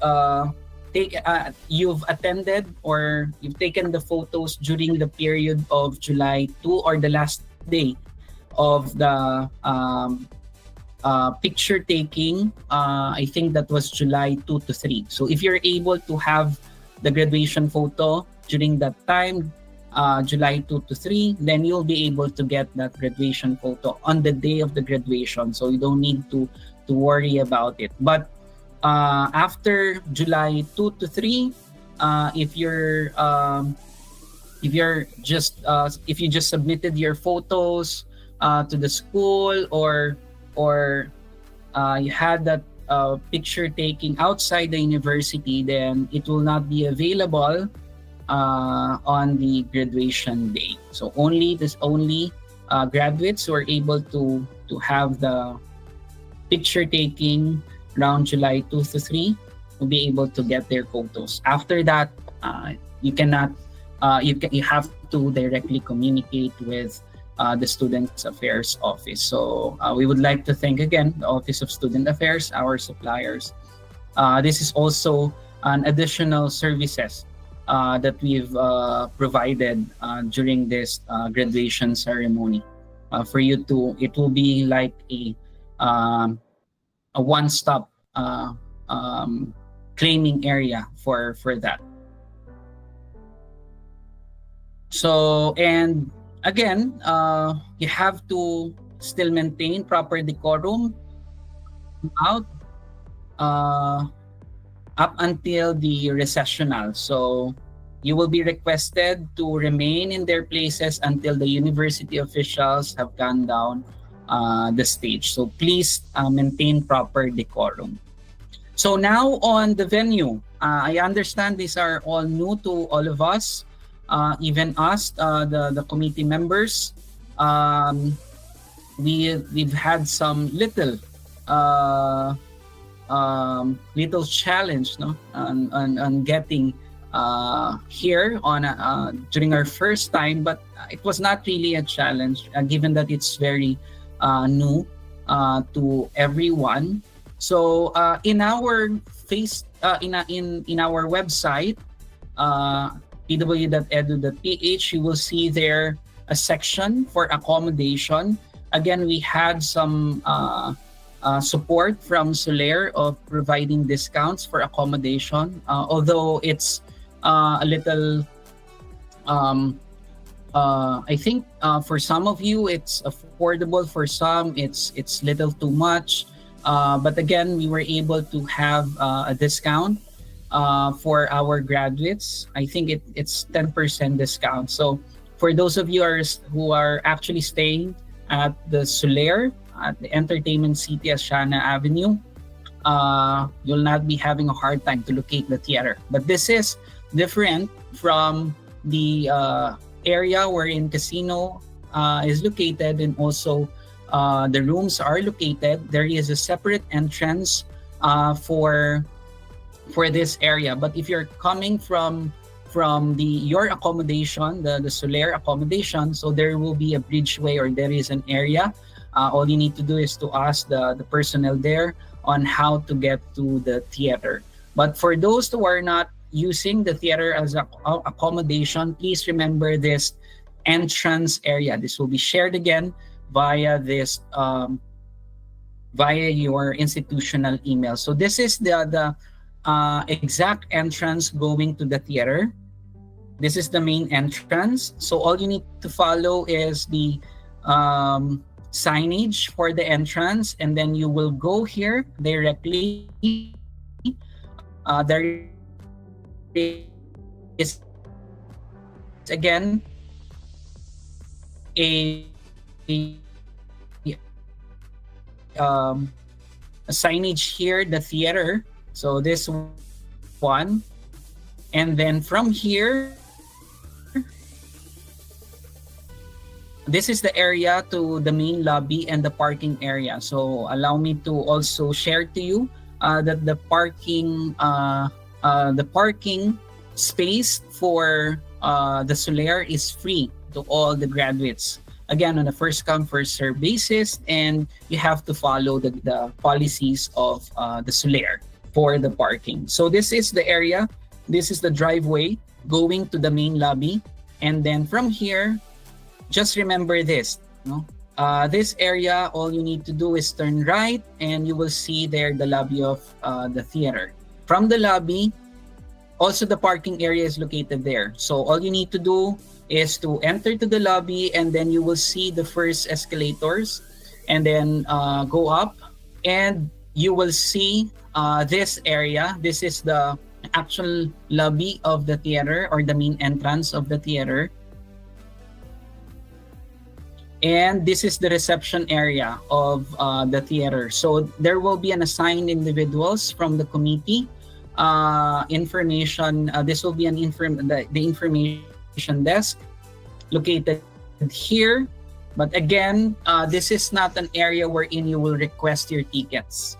attended or you've taken the photos during the period of July 2 or the last day of the picture taking, I think that was July 2 to 3. So if you're able to have the graduation photo during that time, July 2 to 3, then you'll be able to get that graduation photo on the day of the graduation. So you don't need to worry about it. But after July 2 to 3, if you just submitted your photos to the school, or you had that picture taking outside the university, then it will not be available on the graduation day. So only graduates who are able to have the picture taking around July 2 to 3 will be able to get their photos. After that, you cannot. You have to directly communicate with the Student Affairs Office. So we would like to thank again the Office of Student Affairs, our suppliers. This is also an additional services that we've provided during this graduation ceremony. For you to, it will be like a one-stop claiming area for that. So, and again, you have to still maintain proper decorum out up until the recessional. So you will be requested to remain in their places until the university officials have gone down the stage. So please maintain proper decorum. So now on the venue, I understand these are all new to all of us. Even us, the committee members, we've had some little challenge, no, on getting here on during our first time, but it was not really a challenge, given that it's very new to everyone. So in our in our website, pw.edu.ph, you will see there a section for accommodation. Again, we had some support from Soler of providing discounts for accommodation, although it's a little, I think for some of you it's affordable, for some it's little too much. But again, we were able to have a discount for our graduates. I think it's 10% discount. So for those of you who are actually staying at the Soler, at the Entertainment City Asiana Avenue, you'll not be having a hard time to locate the theater. But this is different from the area wherein casino is located, and also the rooms are located. There is a separate entrance for this area. But if you're coming from your accommodation, the Soler accommodation, so there will be a bridgeway, or there is an area. All you need to do is to ask the personnel there on how to get to the theater. But for those who are not using the theater as accommodation, please remember this entrance area. This will be shared again via this via your institutional email. So this is the exact entrance going to the theater. This is the main entrance. So all you need to follow is the signage for the entrance, and then you will go here directly. There is again a signage here, the theater. So this one, and then from here, this is the area to the main lobby and the parking area. So allow me to also share to you that the parking space for the Soler is free to all the graduates. Again, on a first come, first serve basis, and you have to follow the policies of the Soler for the parking. So this is the area, this is the driveway going to the main lobby. And then from here, just remember this, no? This area, all you need to do is turn right and you will see there the lobby of the theater. From the lobby, also the parking area is located there. So all you need to do is to enter to the lobby, and then you will see the first escalators, and then go up and you will see this area. This is the actual lobby of the theater, or the main entrance of the theater. And this is the reception area of the theater. So there will be an assigned individuals from the committee. Information, this will be the information desk located here. But again, this is not an area wherein you will request your tickets.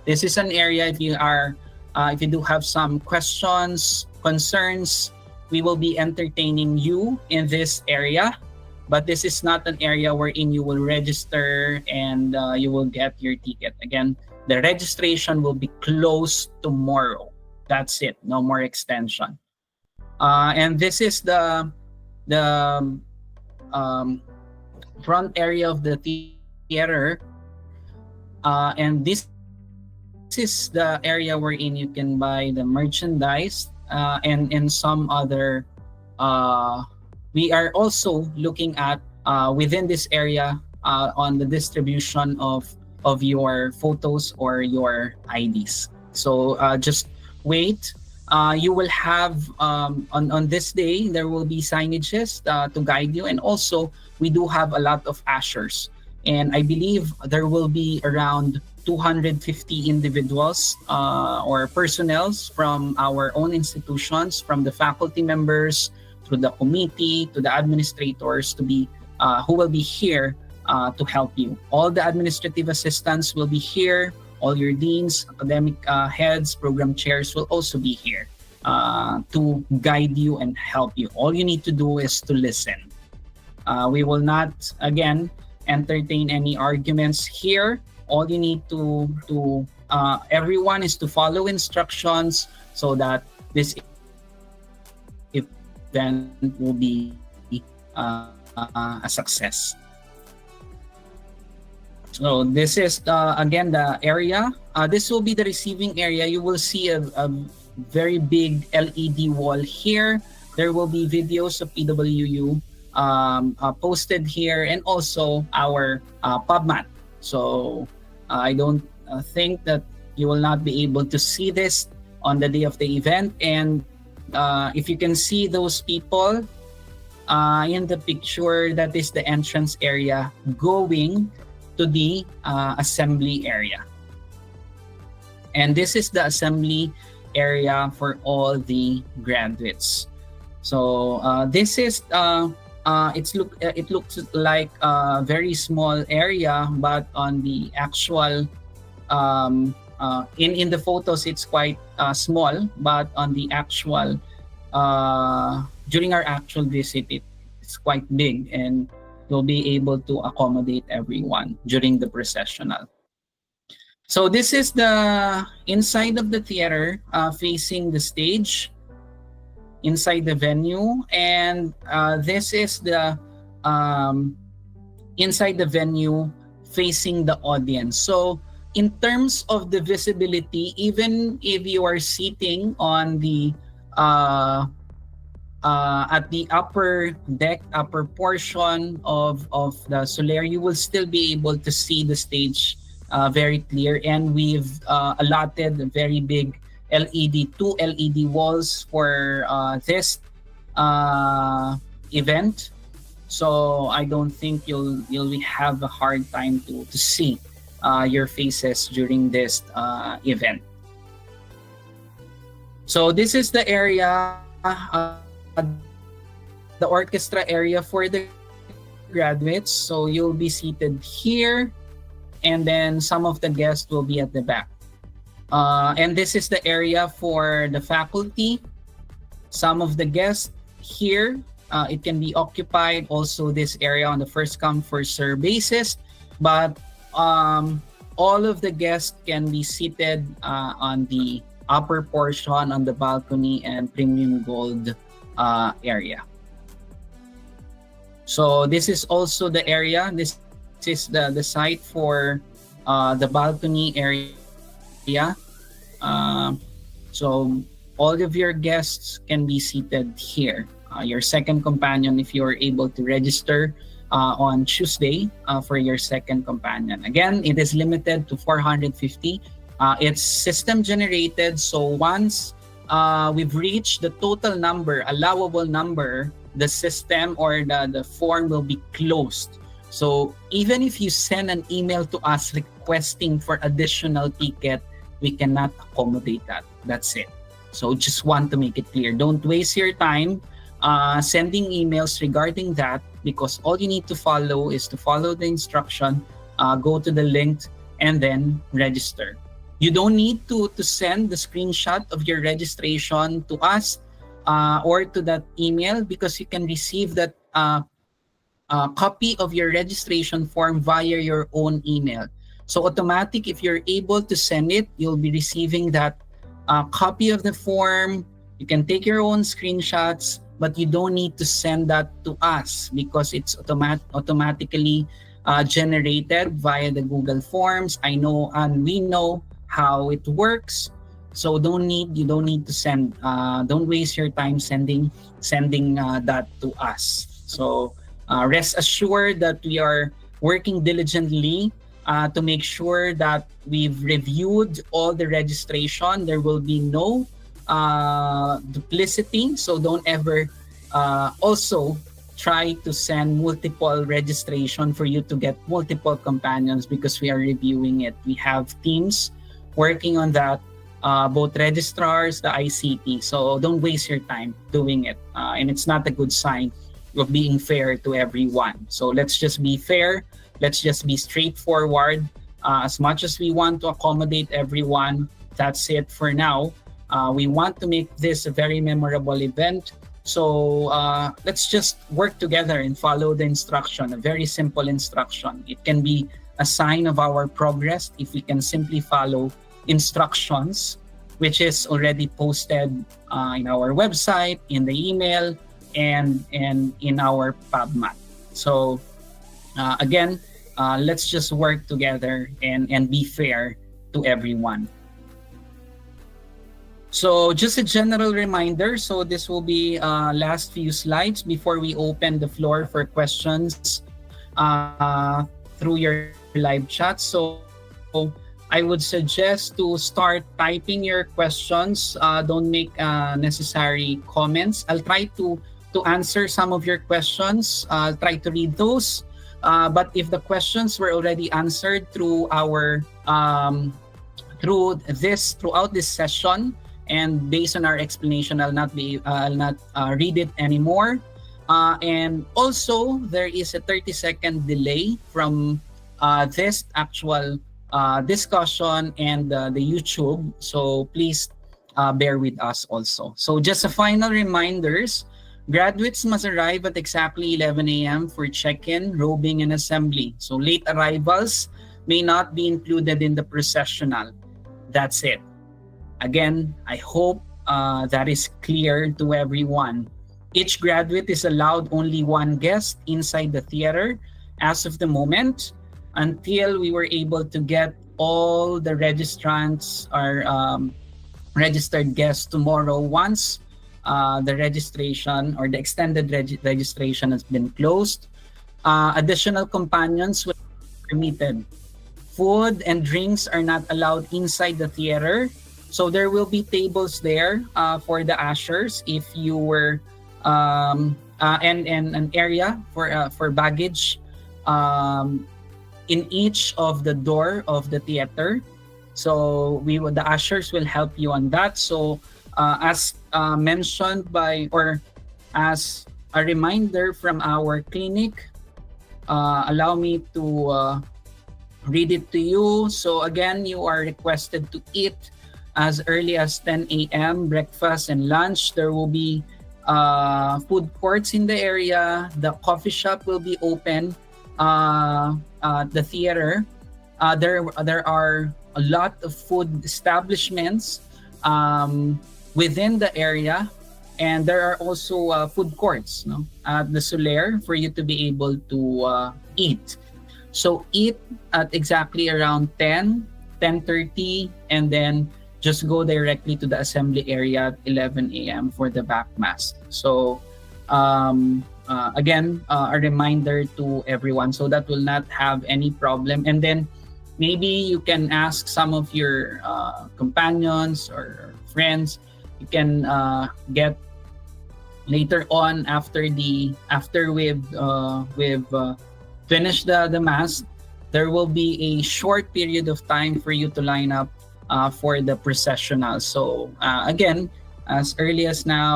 This is an area if you do have some questions, concerns, we will be entertaining you in this area. But this is not an area wherein you will register and you will get your ticket. Again, the registration will be closed tomorrow. That's it. No more extension. And this is the front area of the theater. And this is the area wherein you can buy the merchandise and some other. We are also looking at within this area on the distribution of your photos or your IDs. So just wait. You will have on this day there will be signages to guide you, and also we do have a lot of ushers, and I believe there will be around 250 individuals or personnels from our own institutions, from the faculty members, to the committee, to the administrators, to be who will be here to help you. All the administrative assistants will be here. All your deans, academic heads, program chairs will also be here to guide you and help you. All you need to do is to listen. We will not, again, entertain any arguments here. All you need to everyone is to follow instructions so that this event will be a success. So this is again the area. This will be the receiving area. You will see a very big LED wall here. There will be videos of PWU posted here, and also our PubMat. So I don't think that you will not be able to see this on the day of the event. And if you can see those people in the picture, that is the entrance area going to the assembly area. And this is the assembly area for all the graduates. So this is it looks like a very small area, but on the actual in the photos it's quite small, but on the actual during our actual visit it's quite big, and we'll be able to accommodate everyone during the processional. So this is the inside of the theater facing the stage, inside the venue, and this is the inside the venue facing the audience. So in terms of the visibility, even if you are sitting on the at the upper deck, upper portion of the Soler, you will still be able to see the stage very clear. And we've allotted a very big two LED walls for this event. So I don't think you'll have a hard time to see your faces during this event. So this is the area, the orchestra area for the graduates. So you'll be seated here, and then some of the guests will be at the back. And this is the area for the faculty. Some of the guests here. It can be occupied also this area on the first come first serve basis, but all of the guests can be seated on the upper portion on the balcony and premium gold area. So this is also the area. This is the site for the balcony area. So all of your guests can be seated here. Your second companion, if you are able to register on Tuesday for your second companion. Again, it is limited to 450. It's system generated. So once we've reached the total number, allowable number, the system or the form will be closed. So even if you send an email to us requesting for additional ticket, we cannot accommodate that. That's it. So just want to make it clear. Don't waste your time sending emails regarding that, because all you need to follow is to follow the instruction, go to the link, and then register. You don't need to send the screenshot of your registration to us or to that email, because you can receive that copy of your registration form via your own email. So automatic, if you're able to send it, you'll be receiving that copy of the form. You can take your own screenshots, but you don't need to send that to us because it's automatically generated via the Google Forms. I know, and we know how it works. So you don't need to send. Don't waste your time sending that to us. So rest assured that we are working diligently to make sure that we've reviewed all the registration. There will be no duplicity. So don't ever also try to send multiple registration for you to get multiple companions, because we are reviewing it. We have teams working on that, both registrars, the ICT. So don't waste your time doing it. And it's not a good sign of being fair to everyone. So let's just be fair. Let's just be straightforward. As much as we want to accommodate everyone, that's it for now. We want to make this a very memorable event. So let's just work together and follow the instruction, a very simple instruction. It can be a sign of our progress if we can simply follow instructions, which is already posted in our website, in the email, and in our PubMat. So again, let's just work together and be fair to everyone. So just a general reminder, so this will be last few slides before we open the floor for questions through your live chat. So I would suggest to start typing your questions. Don't make necessary comments. I'll try to answer some of your questions. I'll try to read those. But if the questions were already answered through our throughout this session, and based on our explanation, I'll not read it anymore. And also, there is a 30-second delay from this actual discussion and the YouTube. So please bear with us also. So just a final reminders, graduates must arrive at exactly 11 a.m. for check-in, robing, and assembly. So late arrivals may not be included in the processional. That's it. Again, I hope that is clear to everyone. Each graduate is allowed only one guest inside the theater as of the moment, until we were able to get all the registrants or registered guests tomorrow, once the registration or the extended registration has been closed. Additional companions will be permitted. Food and drinks are not allowed inside the theater. So there will be tables there for the ushers if you were and an area for baggage in each of the door of the theater. So the ushers will help you on that. So as mentioned by, or as a reminder from our clinic, allow me to read it to you. So again, you are requested to eat as early as 10 a.m. breakfast and lunch. There will be food courts in the area. The coffee shop will be open. The theater. There are a lot of food establishments within the area, and there are also food courts, no, at the Soler for you to be able to eat. So eat at exactly around 10:30, and then just go directly to the assembly area at 11 a.m. for the back mass. So again, a reminder to everyone so that will not have any problem. And then maybe you can ask some of your companions or friends. You can get later on after we've finished the mass. There will be a short period of time for you to line up for the processional. So again, as early as 10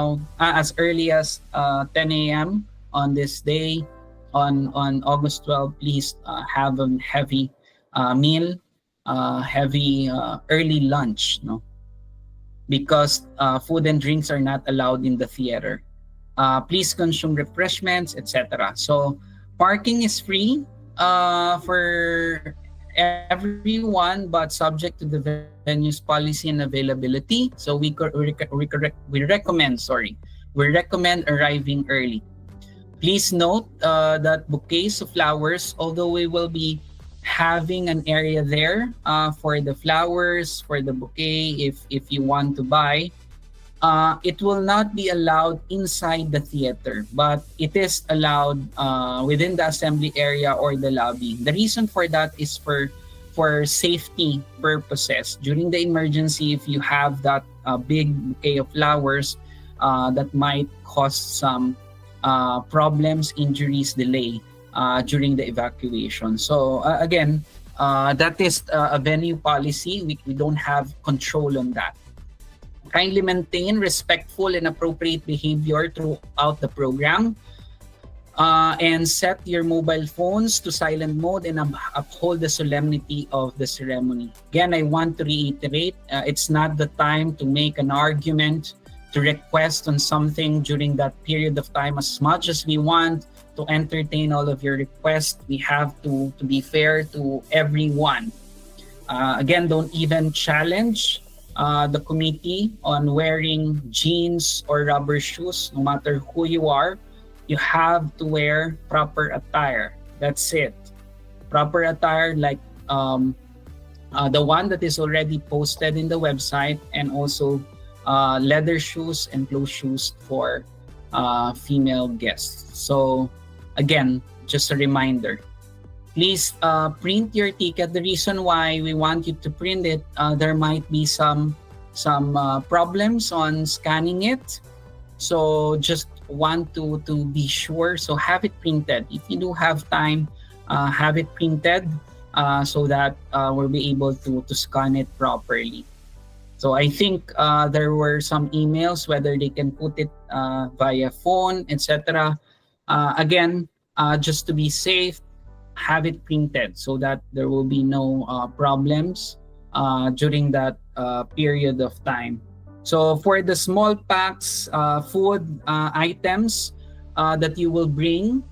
a.m. on this day, on August 12th, please have a heavy meal, heavy early lunch, no, because food and drinks are not allowed in the theater. Please consume refreshments, etc. So parking is free for everyone, but subject to the venue's policy and availability. So we recommend arriving early. Please note that bouquets of flowers, although we will be having an area there for the flowers, for the bouquet, if you want to buy, it will not be allowed inside the theater, but it is allowed within the assembly area or the lobby. The reason for that is for safety purposes. During the emergency, if you have that big bouquet of flowers, that might cause some problems, injuries, delay during the evacuation. So again, that is a venue policy. We don't have control on that. Kindly maintain respectful and appropriate behavior throughout the program, and set your mobile phones to silent mode and uphold the solemnity of the ceremony. Again, I want to reiterate, it's not the time to make an argument, to request on something during that period of time. As much as we want to entertain all of your requests, we have to be fair to everyone. Again, don't even challenge the committee on wearing jeans or rubber shoes. No matter who you are, you have to wear proper attire. That's it. Proper attire like the one that is already posted in the website, and also leather shoes and closed shoes for female guests. So again, just a reminder. Please print your ticket. The reason why we want you to print it, there might be some problems on scanning it. So just want to be sure. So have it printed. If you do have time, have it printed so that we'll be able to scan it properly. So I think there were some emails whether they can put it via phone, etc. Again, just to be safe, have it printed so that there will be no problems during that period of time. So for the small packs, food items that you will bring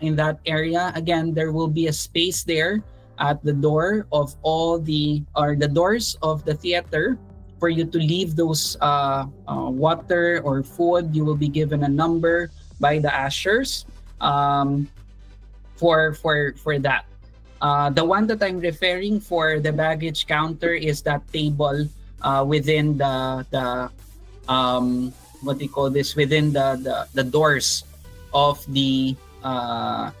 in that area, again, there will be a space there at the door of the doors of the theater for you to leave those water or food. You will be given a number by the ushers for that. The one that I'm referring for the baggage counter is that table within the what do you call this, within the doors of the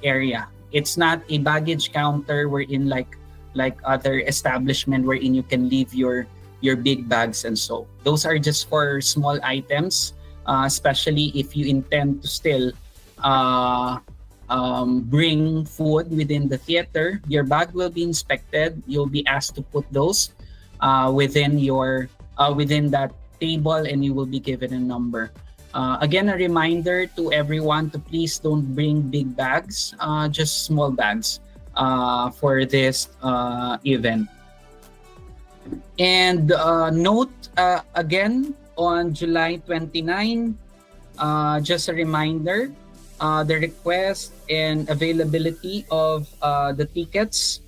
area. It's not a baggage counter wherein like other establishment wherein you can leave your big bags and so. Those are just for small items, especially if you intend to still bring food within the theater. Your bag will be inspected. You'll be asked to put those within that table, and you will be given a number. Again, a reminder to everyone to please don't bring big bags, just small bags for this event. And note again, on July 29, just a reminder, the request and availability of the tickets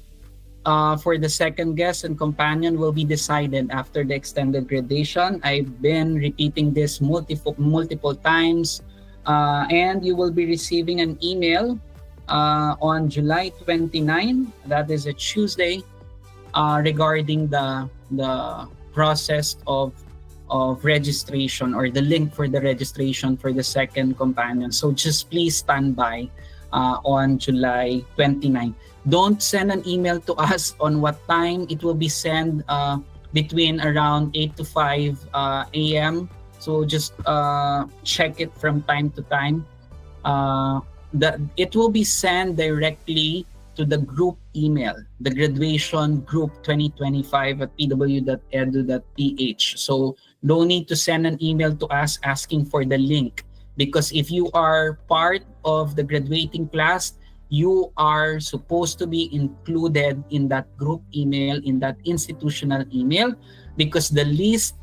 for the second guest and companion will be decided after the extended gradation. I've been repeating this multiple times, and you will be receiving an email on July 29. That is a Tuesday, regarding the process of registration, or the link for the registration for the second companion. So just please stand by on July 29. Don't send an email to us on what time. It will be sent between around 8 to 5 a.m. So just check it from time to time. It will be sent directly to the group email, the graduation group 2025 at pw.edu.ph. So no need to send an email to us asking for the link, because if you are part of the graduating class, you are supposed to be included in that group email, in that institutional email, because the list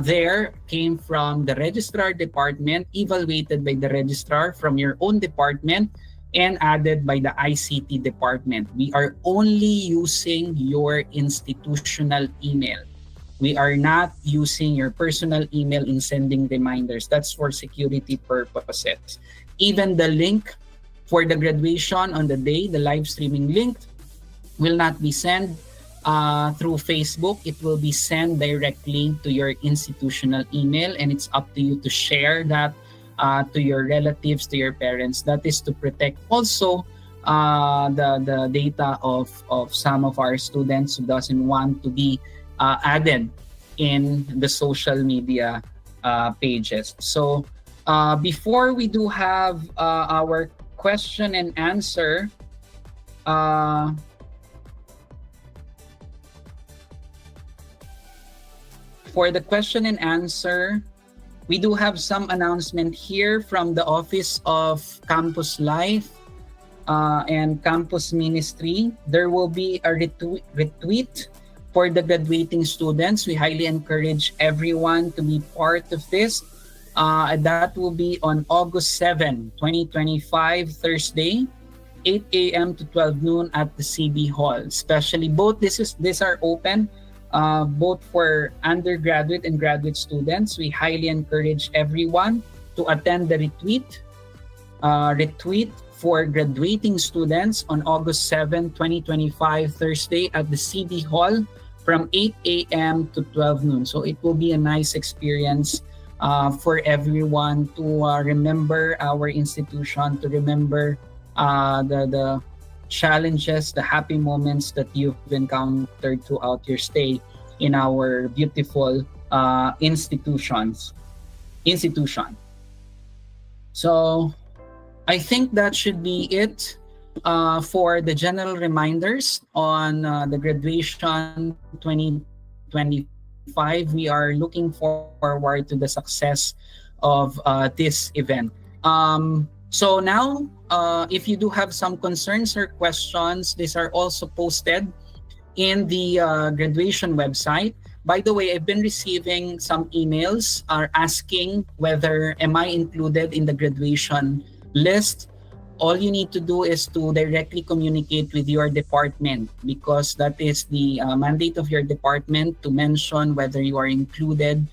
there came from the registrar department, evaluated by the registrar from your own department, and added by the ICT department. We are only using your institutional email. We are not using your personal email in sending reminders. That's for security purposes. Even the link for the graduation on the day, the live streaming link, will not be sent through Facebook. It will be sent directly to your institutional email, and it's up to you to share that to your relatives, to your parents. That is to protect also the data of some of our students who doesn't want to be added in the social media pages. So before we do have our question and answer, for the question and answer, we do have some announcement here from the Office of Campus Life and Campus Ministry. There will be a retweet for the graduating students. We highly encourage everyone to be part of this. That will be on August 7, 2025, Thursday, 8 a.m. to 12 noon at the CB Hall. Especially these are open both for undergraduate and graduate students. We highly encourage everyone to attend the retweet for graduating students on August 7, 2025, Thursday at the CB Hall from 8 a.m. to 12 noon. So it will be a nice experience for everyone to remember our institution, to remember the challenges, the happy moments that you've encountered throughout your stay in our beautiful institution. So I think that should be it for the general reminders on the graduation 2025. We are looking forward to the success of this event. So now, if you do have some concerns or questions, these are also posted in the graduation website. By the way, I've been receiving some emails asking whether am I included in the graduation list. All you need to do is to directly communicate with your department, because that is the mandate of your department to mention whether you are included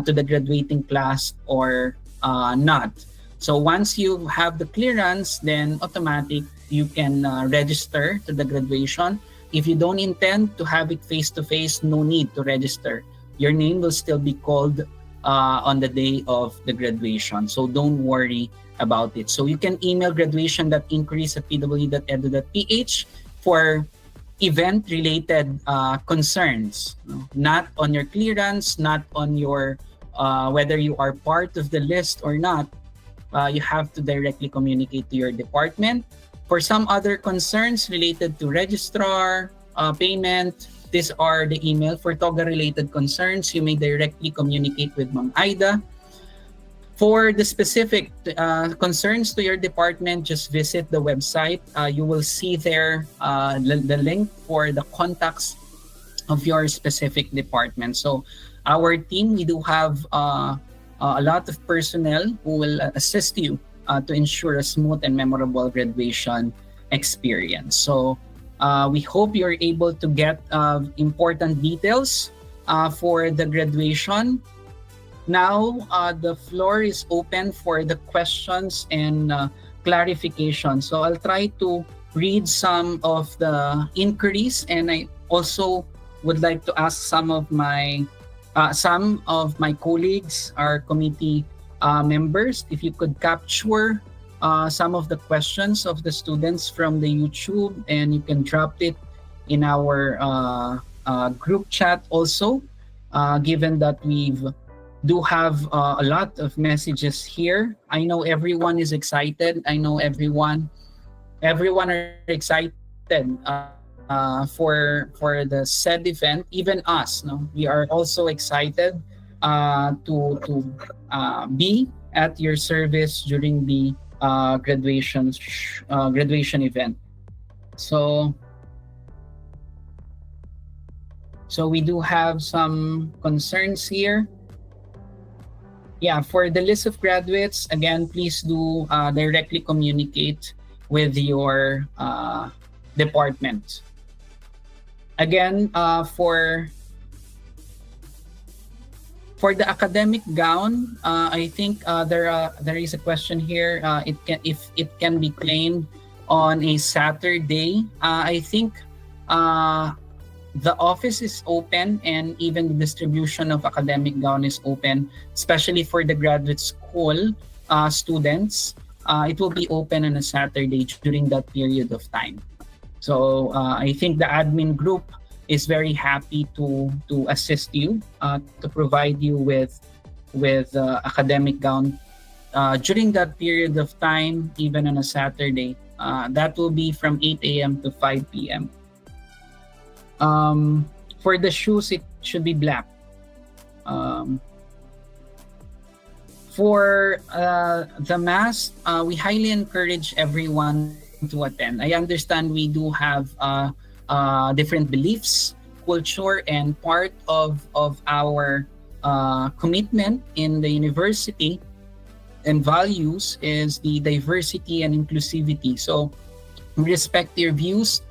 to the graduating class or not. So once you have the clearance, then automatic you can register to the graduation. If you don't intend to have it face-to-face, no need to register. Your name will still be called on the day of the graduation. So don't worry about it. So you can email graduation.inquiries@pw.edu.ph for event-related concerns, not on your clearance, not on your whether you are part of the list or not. You have to directly communicate to your department. For some other concerns related to registrar, payment, these are the email. For TOGA-related concerns, you may directly communicate with Ma'am Aida. For the specific concerns to your department, just visit the website. You will see there the link for the contacts of your specific department. So our team, we do have a lot of personnel who will assist you to ensure a smooth and memorable graduation experience. So we hope you're able to get important details for the graduation. Now, the floor is open for the questions and clarification. So I'll try to read some of the inquiries, and I also would like to ask some of my colleagues, our committee members, if you could capture some of the questions of the students from the YouTube, and you can drop it in our group chat also, given that we do have a lot of messages here. I know everyone is excited. I know everyone are excited for the said event. Even us, no, we are also excited to be at your service during the graduation event. So we do have some concerns here. Yeah, for the list of graduates, again, please do directly communicate with your department. Again, for the academic gown, I think there is a question here. If it can be claimed on a Saturday. I think the office is open, and even the distribution of academic gown is open, especially for the graduate school students. It will be open on a Saturday during that period of time. So I think the admin group is very happy to assist you, to provide you with academic gown during that period of time, even on a Saturday. That will be from 8 a.m. to 5 p.m. For the shoes, it should be black. For the mass, we highly encourage everyone to attend. I understand we do have different beliefs, culture, and part of our commitment in the university and values is the diversity and inclusivity. So we respect your views,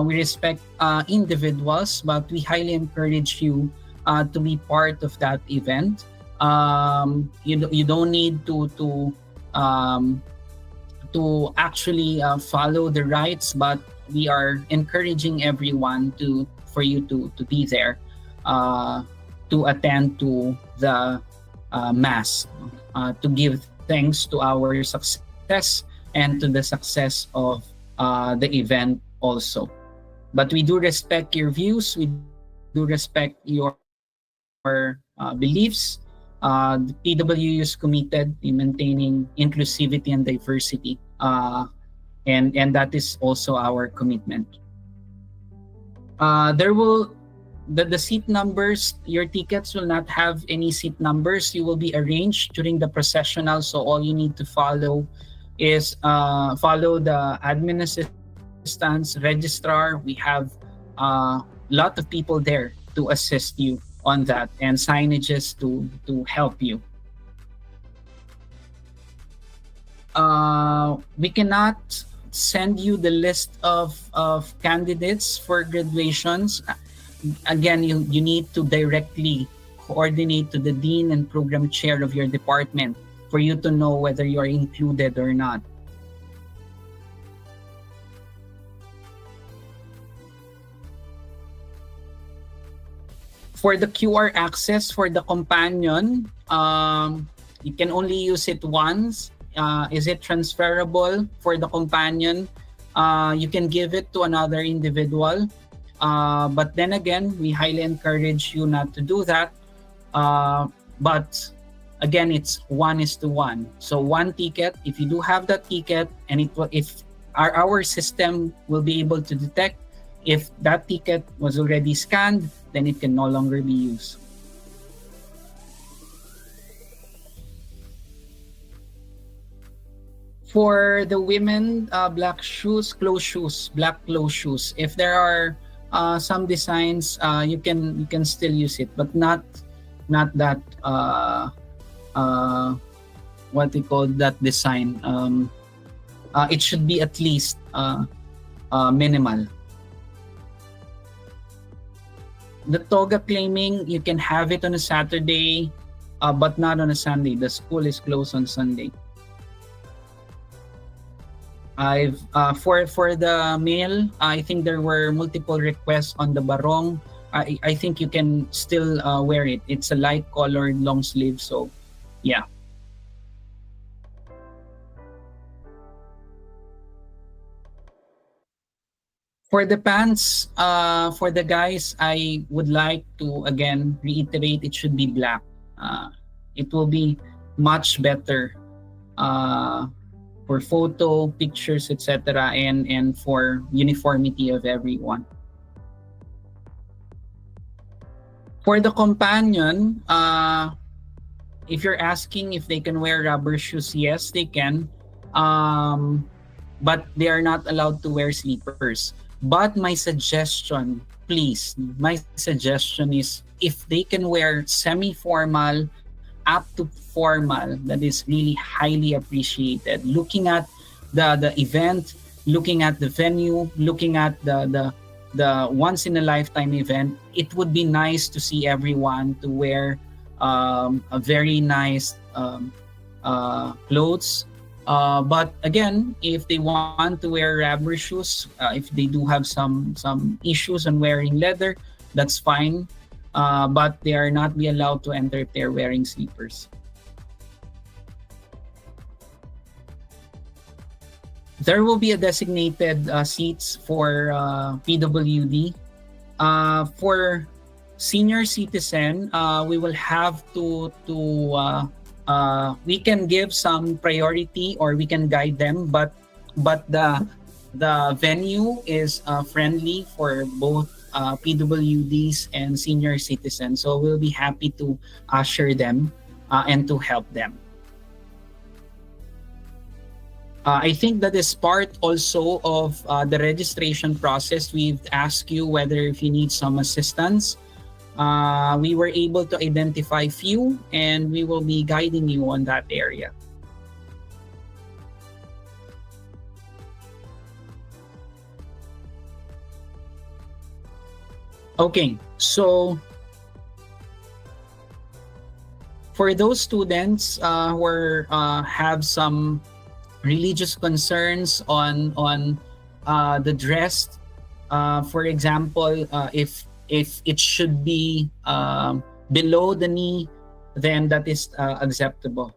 we respect individuals, but we highly encourage you to be part of that event. You don't need to actually follow the rights, but we are encouraging everyone for you to be there, to attend to the mass, to give thanks to our success and to the success of the event also. But we do respect your views, we do respect your beliefs. The PWU is committed in maintaining inclusivity and diversity, and that is also our commitment. The seat numbers, your tickets will not have any seat numbers. You will be arranged during the processional, so all you need to follow is follow the admin assistants, registrar. We have a lot of people there to assist you on that, and signages to help you. We cannot send you the list of candidates for graduations. Again, you need to directly coordinate to the dean and program chair of your department for you to know whether you are included or not. For the QR access for the companion, you can only use it once. Is it transferable for the companion? You can give it to another individual. But then again, we highly encourage you not to do that. But again, it's 1:1. So one ticket, if you do have that ticket, and if our system will be able to detect if that ticket was already scanned, then it can no longer be used. For the women, black shoes, closed shoes, black closed shoes. If there are some designs, you can still use it, but not that uh, what we call that design. It should be at least minimal. The toga claiming, you can have it on a Saturday, but not on a Sunday. The school is closed on Sunday. I've for the male, I think there were multiple requests on the barong. I think you can still wear it. It's a light colored long sleeve, so yeah. For the pants, for the guys, I would like to again reiterate it should be black. It will be much better uh, for photo, pictures, etc., and for uniformity of everyone. For the companion, if you're asking if they can wear rubber shoes, yes, they can. But they are not allowed to wear slippers. But my suggestion, please, my suggestion is if they can wear semi-formal up to formal, that is really highly appreciated. Looking at the event, looking at the venue, looking at the once in a lifetime event, it would be nice to see everyone to wear a very nice clothes. But again, if they want to wear rubber shoes, if they do have some issues on wearing leather, that's fine. But they are not be allowed to enter if they're wearing slippers. There will be a designated seats for PWD. For senior citizen, we will have to we can give some priority or we can guide them, but the venue is friendly for both PWDs and senior citizens. So we'll be happy to usher them and to help them. I think that is part also of the registration process. We've asked you whether if you need some assistance. We were able to identify few and we will be guiding you on that area. Okay, so for those students who have some religious concerns on the dress, for example, if it should be below the knee, then that is acceptable.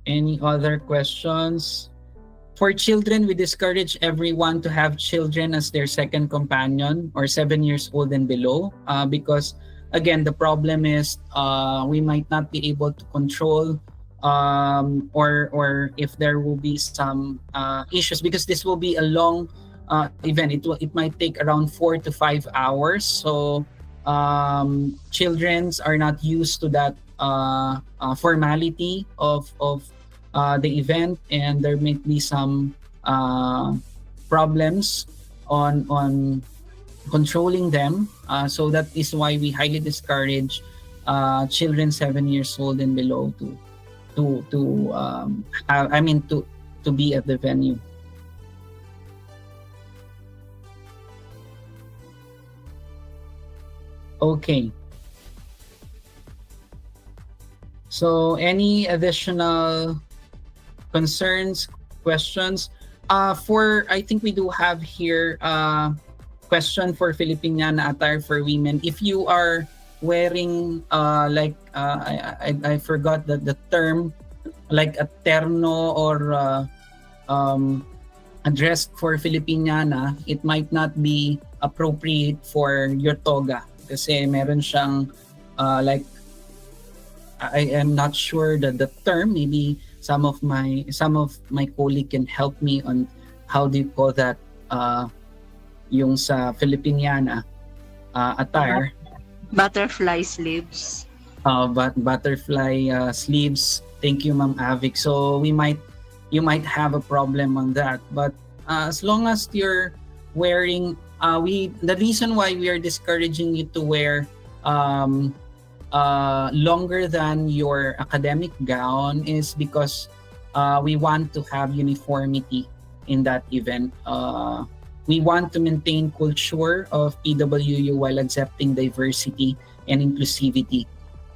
Any other questions? For children, we discourage everyone to have children as their second companion or 7 years old and below because again, the problem is we might not be able to control or if there will be some issues because this will be a long event. It might take around 4 to 5 hours. So children are not used to that formality of the event, and there may be some problems on controlling them. So that is why we highly discourage children 7 years old and below to be at the venue. Okay. So any additional concerns, questions? I think we do have here question for Filipiniana attire for women. If you are wearing I forgot the term, like a terno or a dress for Filipiniana, it might not be appropriate for your toga kasi meron siyang like I am not sure the term. Maybe some of my colleague can help me on how do you call that yung sa Filipiniana attire. Butterfly sleeves. Butterfly sleeves. Thank you, Ma'am Avic. So you might have a problem on that. But as long as you're wearing, the reason why we are discouraging you to wear um, longer than your academic gown is because we want to have uniformity in that event. We want to maintain culture of PWU while accepting diversity and inclusivity,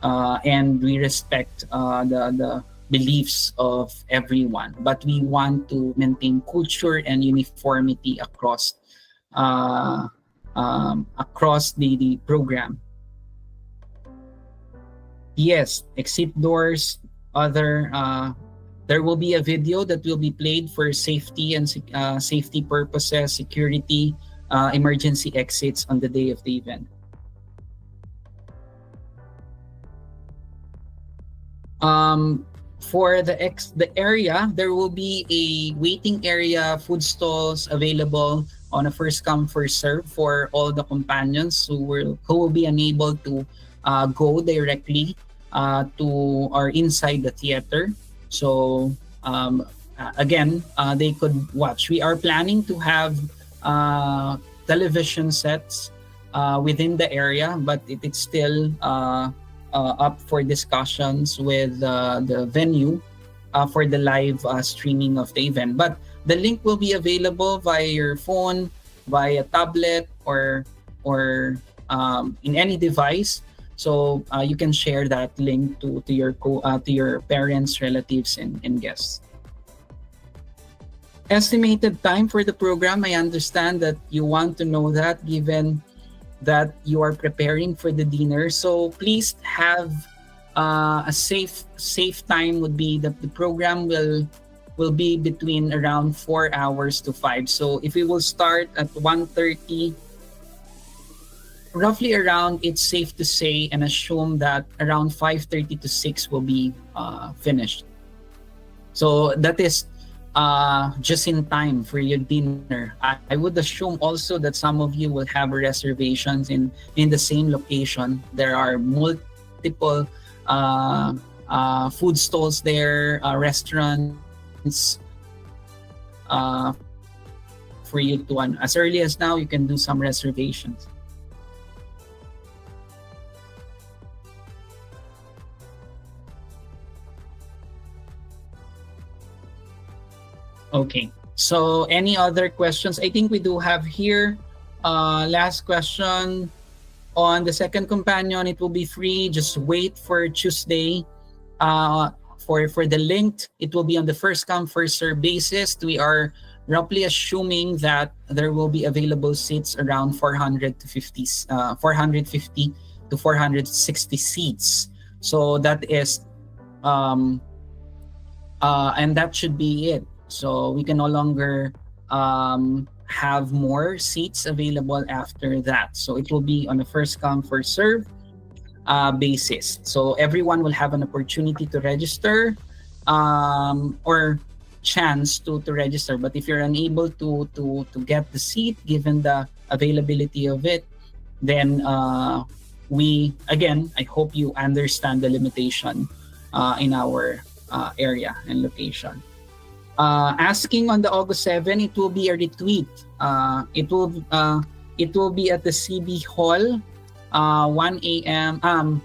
and we respect the beliefs of everyone. But we want to maintain culture and uniformity uh, across the program. Yes, exit doors, other there will be a video that will be played for safety and safety purposes, security, emergency exits on the day of the event. For the area, there will be a waiting area, food stalls available on a first come first serve for all the companions who will be unable to go directly to or inside the theater. So again, they could watch. We are planning to have television sets within the area, but it's still up for discussions with the venue for the live streaming of the event. But the link will be available via your phone, via tablet, or in any device. So you can share that link to your parents, relatives, and guests. Estimated time for the program. I understand that you want to know that, given that you are preparing for the dinner. So please have a safe time. Would be that the program will be between around 4 hours to 5. So if we will start at 1:30, roughly around, it's safe to say and assume that around 5:30 to 6 will be finished. So that is just in time for your dinner. I would assume also that some of you will have reservations in the same location. There are multiple food stalls there, restaurants for you to, as early as now, you can do some reservations. Okay. So any other questions? I think we do have here. Last question. On the second companion, it will be free. Just wait for Tuesday. For the link, it will be on the first come first serve basis. We are roughly assuming that there will be available seats around 450 to 460 seats. So that is, and that should be it. So we can no longer have more seats available after that. So it will be on a first come first serve basis. So everyone will have an opportunity to register or chance to register. But if you're unable to get the seat given the availability of it, then I hope you understand the limitation in our area and location. Asking on the August 7, it will be a retweet. It will be at the CB Hall, 1 a.m.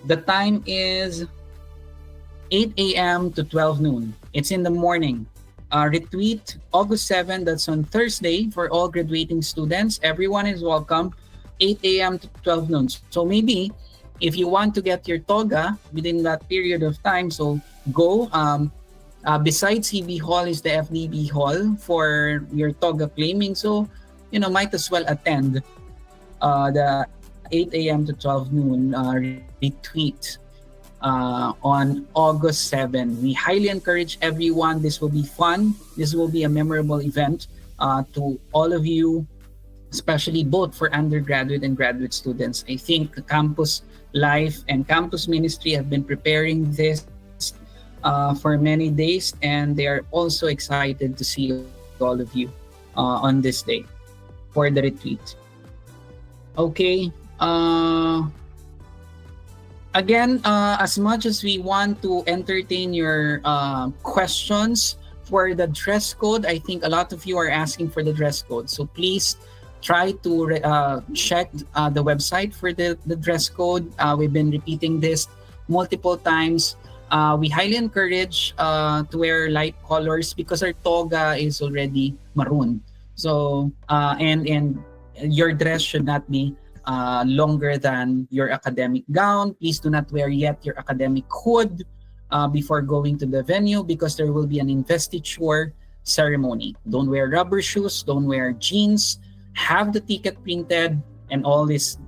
The time is 8 a.m. to 12 noon. It's in the morning. Retweet August 7, that's on Thursday, for all graduating students. Everyone is welcome, 8 a.m. to 12 noon. So maybe if you want to get your toga within that period of time, so go. Besides CB Hall is the FDB Hall for your toga claiming. So, might as well attend the 8 a.m. to 12 noon retweet on August 7. We highly encourage everyone. This will be fun. This will be a memorable event to all of you, especially both for undergraduate and graduate students. I think campus life and campus ministry have been preparing this for many days, and they are also excited to see all of you on this day for the retreat. Okay. Again, as much as we want to entertain your questions for the dress code, I think a lot of you are asking for the dress code. So please try to check the website for the dress code. We've been repeating this multiple times. We highly encourage to wear light colors because our toga is already maroon. So and your dress should not be longer than your academic gown. Please do not wear yet your academic hood before going to the venue because there will be an investiture ceremony. Don't wear rubber shoes, don't wear jeans, have the ticket printed, and all is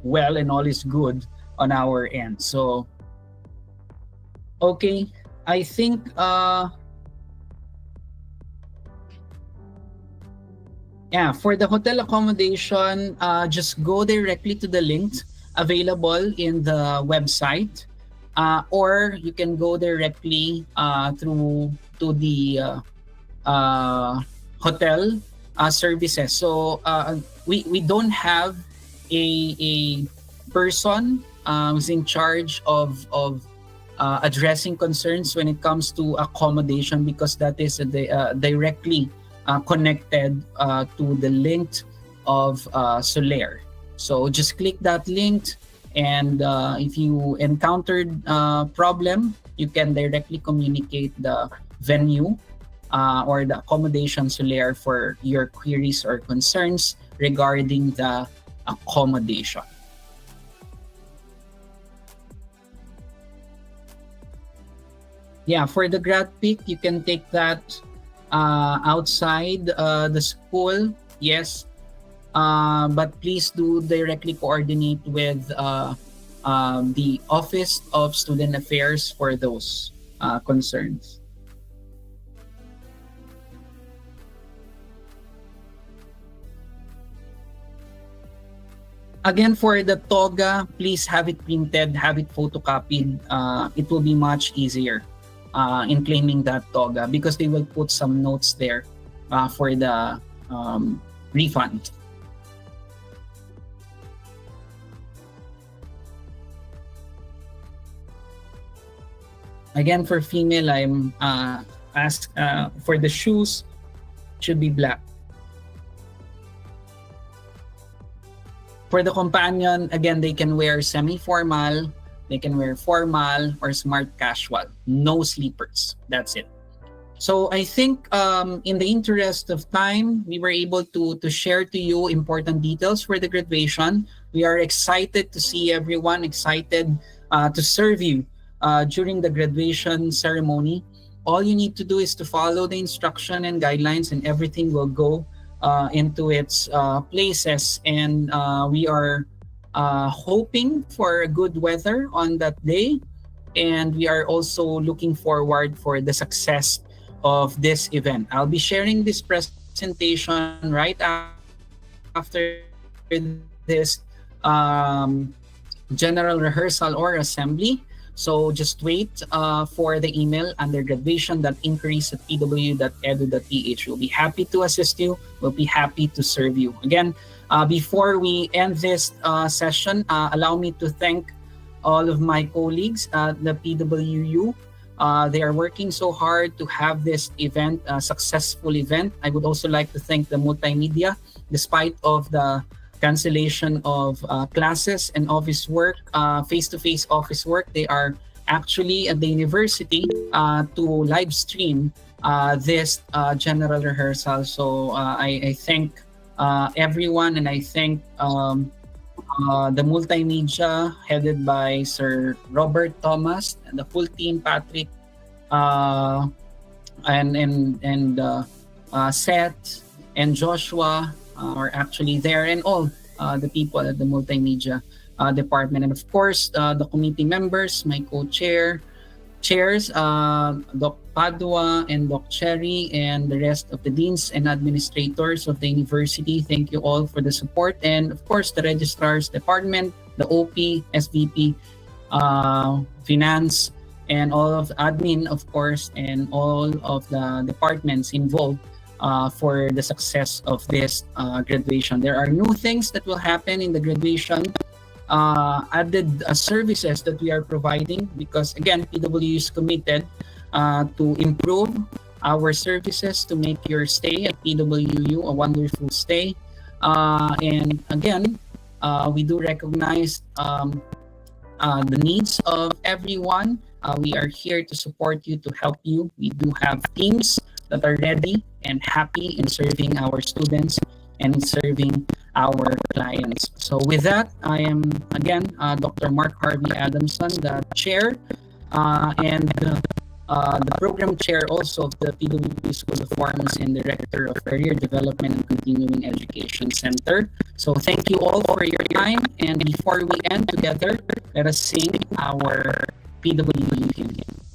well and all is good on our end. So, okay, I think yeah, for the hotel accommodation, just go directly to the link available in the website, or you can go directly through to the hotel services. So we don't have a person who's in charge of addressing concerns when it comes to accommodation because that is directly connected to the link of Soler. So just click that link, and if you encountered problem, you can directly communicate the venue or the accommodation Soler for your queries or concerns regarding the accommodation. Yeah, for the grad pick, you can take that outside the school, yes, but please do directly coordinate with the Office of Student Affairs for those concerns. Again, for the toga, please have it printed, have it photocopied. It will be much easier in claiming that toga because they will put some notes there for the refund. Again, for female, I'm asked for the shoes, should be black. For the companion, again, they can wear semi-formal, they can wear formal or smart casual. No sleepers. That's it. So I think in the interest of time, we were able to share to you important details for the graduation. We are excited to see everyone, excited to serve you during the graduation ceremony. All you need to do is to follow the instruction and guidelines, and everything will go into its places. And we are hoping for good weather on that day. And we are also looking forward for the success of this event. I'll be sharing this presentation right after this general rehearsal or assembly. So just wait for the email under graduation.inquiries@pw.edu.ph. We'll be happy to assist you. We'll be happy to serve you. Again, before we end this session, allow me to thank all of my colleagues at the PWU. They are working so hard to have this event a successful event. I would also like to thank the Multimedia, despite of the cancellation of classes and office work, face-to-face office work. They are actually at the university to live stream this general rehearsal. So I thank everyone, and I thank the Multimedia headed by Sir Robert Thomas and the full team, Patrick and Seth and Joshua are actually there, and all the people at the Multimedia department, and of course the committee members, my chairs, Doc Padua and Doc Cherry, and the rest of the deans and administrators of the university. Thank you all for the support, and of course the registrar's department, the OP, SVP, finance, and all of admin, of course, and all of the departments involved for the success of this graduation. There are new things that will happen in the graduation, added services that we are providing, because again, PW is committed to improve our services to make your stay at PWU a wonderful stay. And again, we do recognize the needs of everyone. We are here to support you, to help you. We do have teams that are ready and happy in serving our students and in serving our clients. So with that, I am again Dr. Mark Harvey Adamson, the chair and the program chair also of the PWP School of Pharmacy and director of Career Development and Continuing Education Center. So thank you all for your time. And before we end together, let us sing our PWP hymn.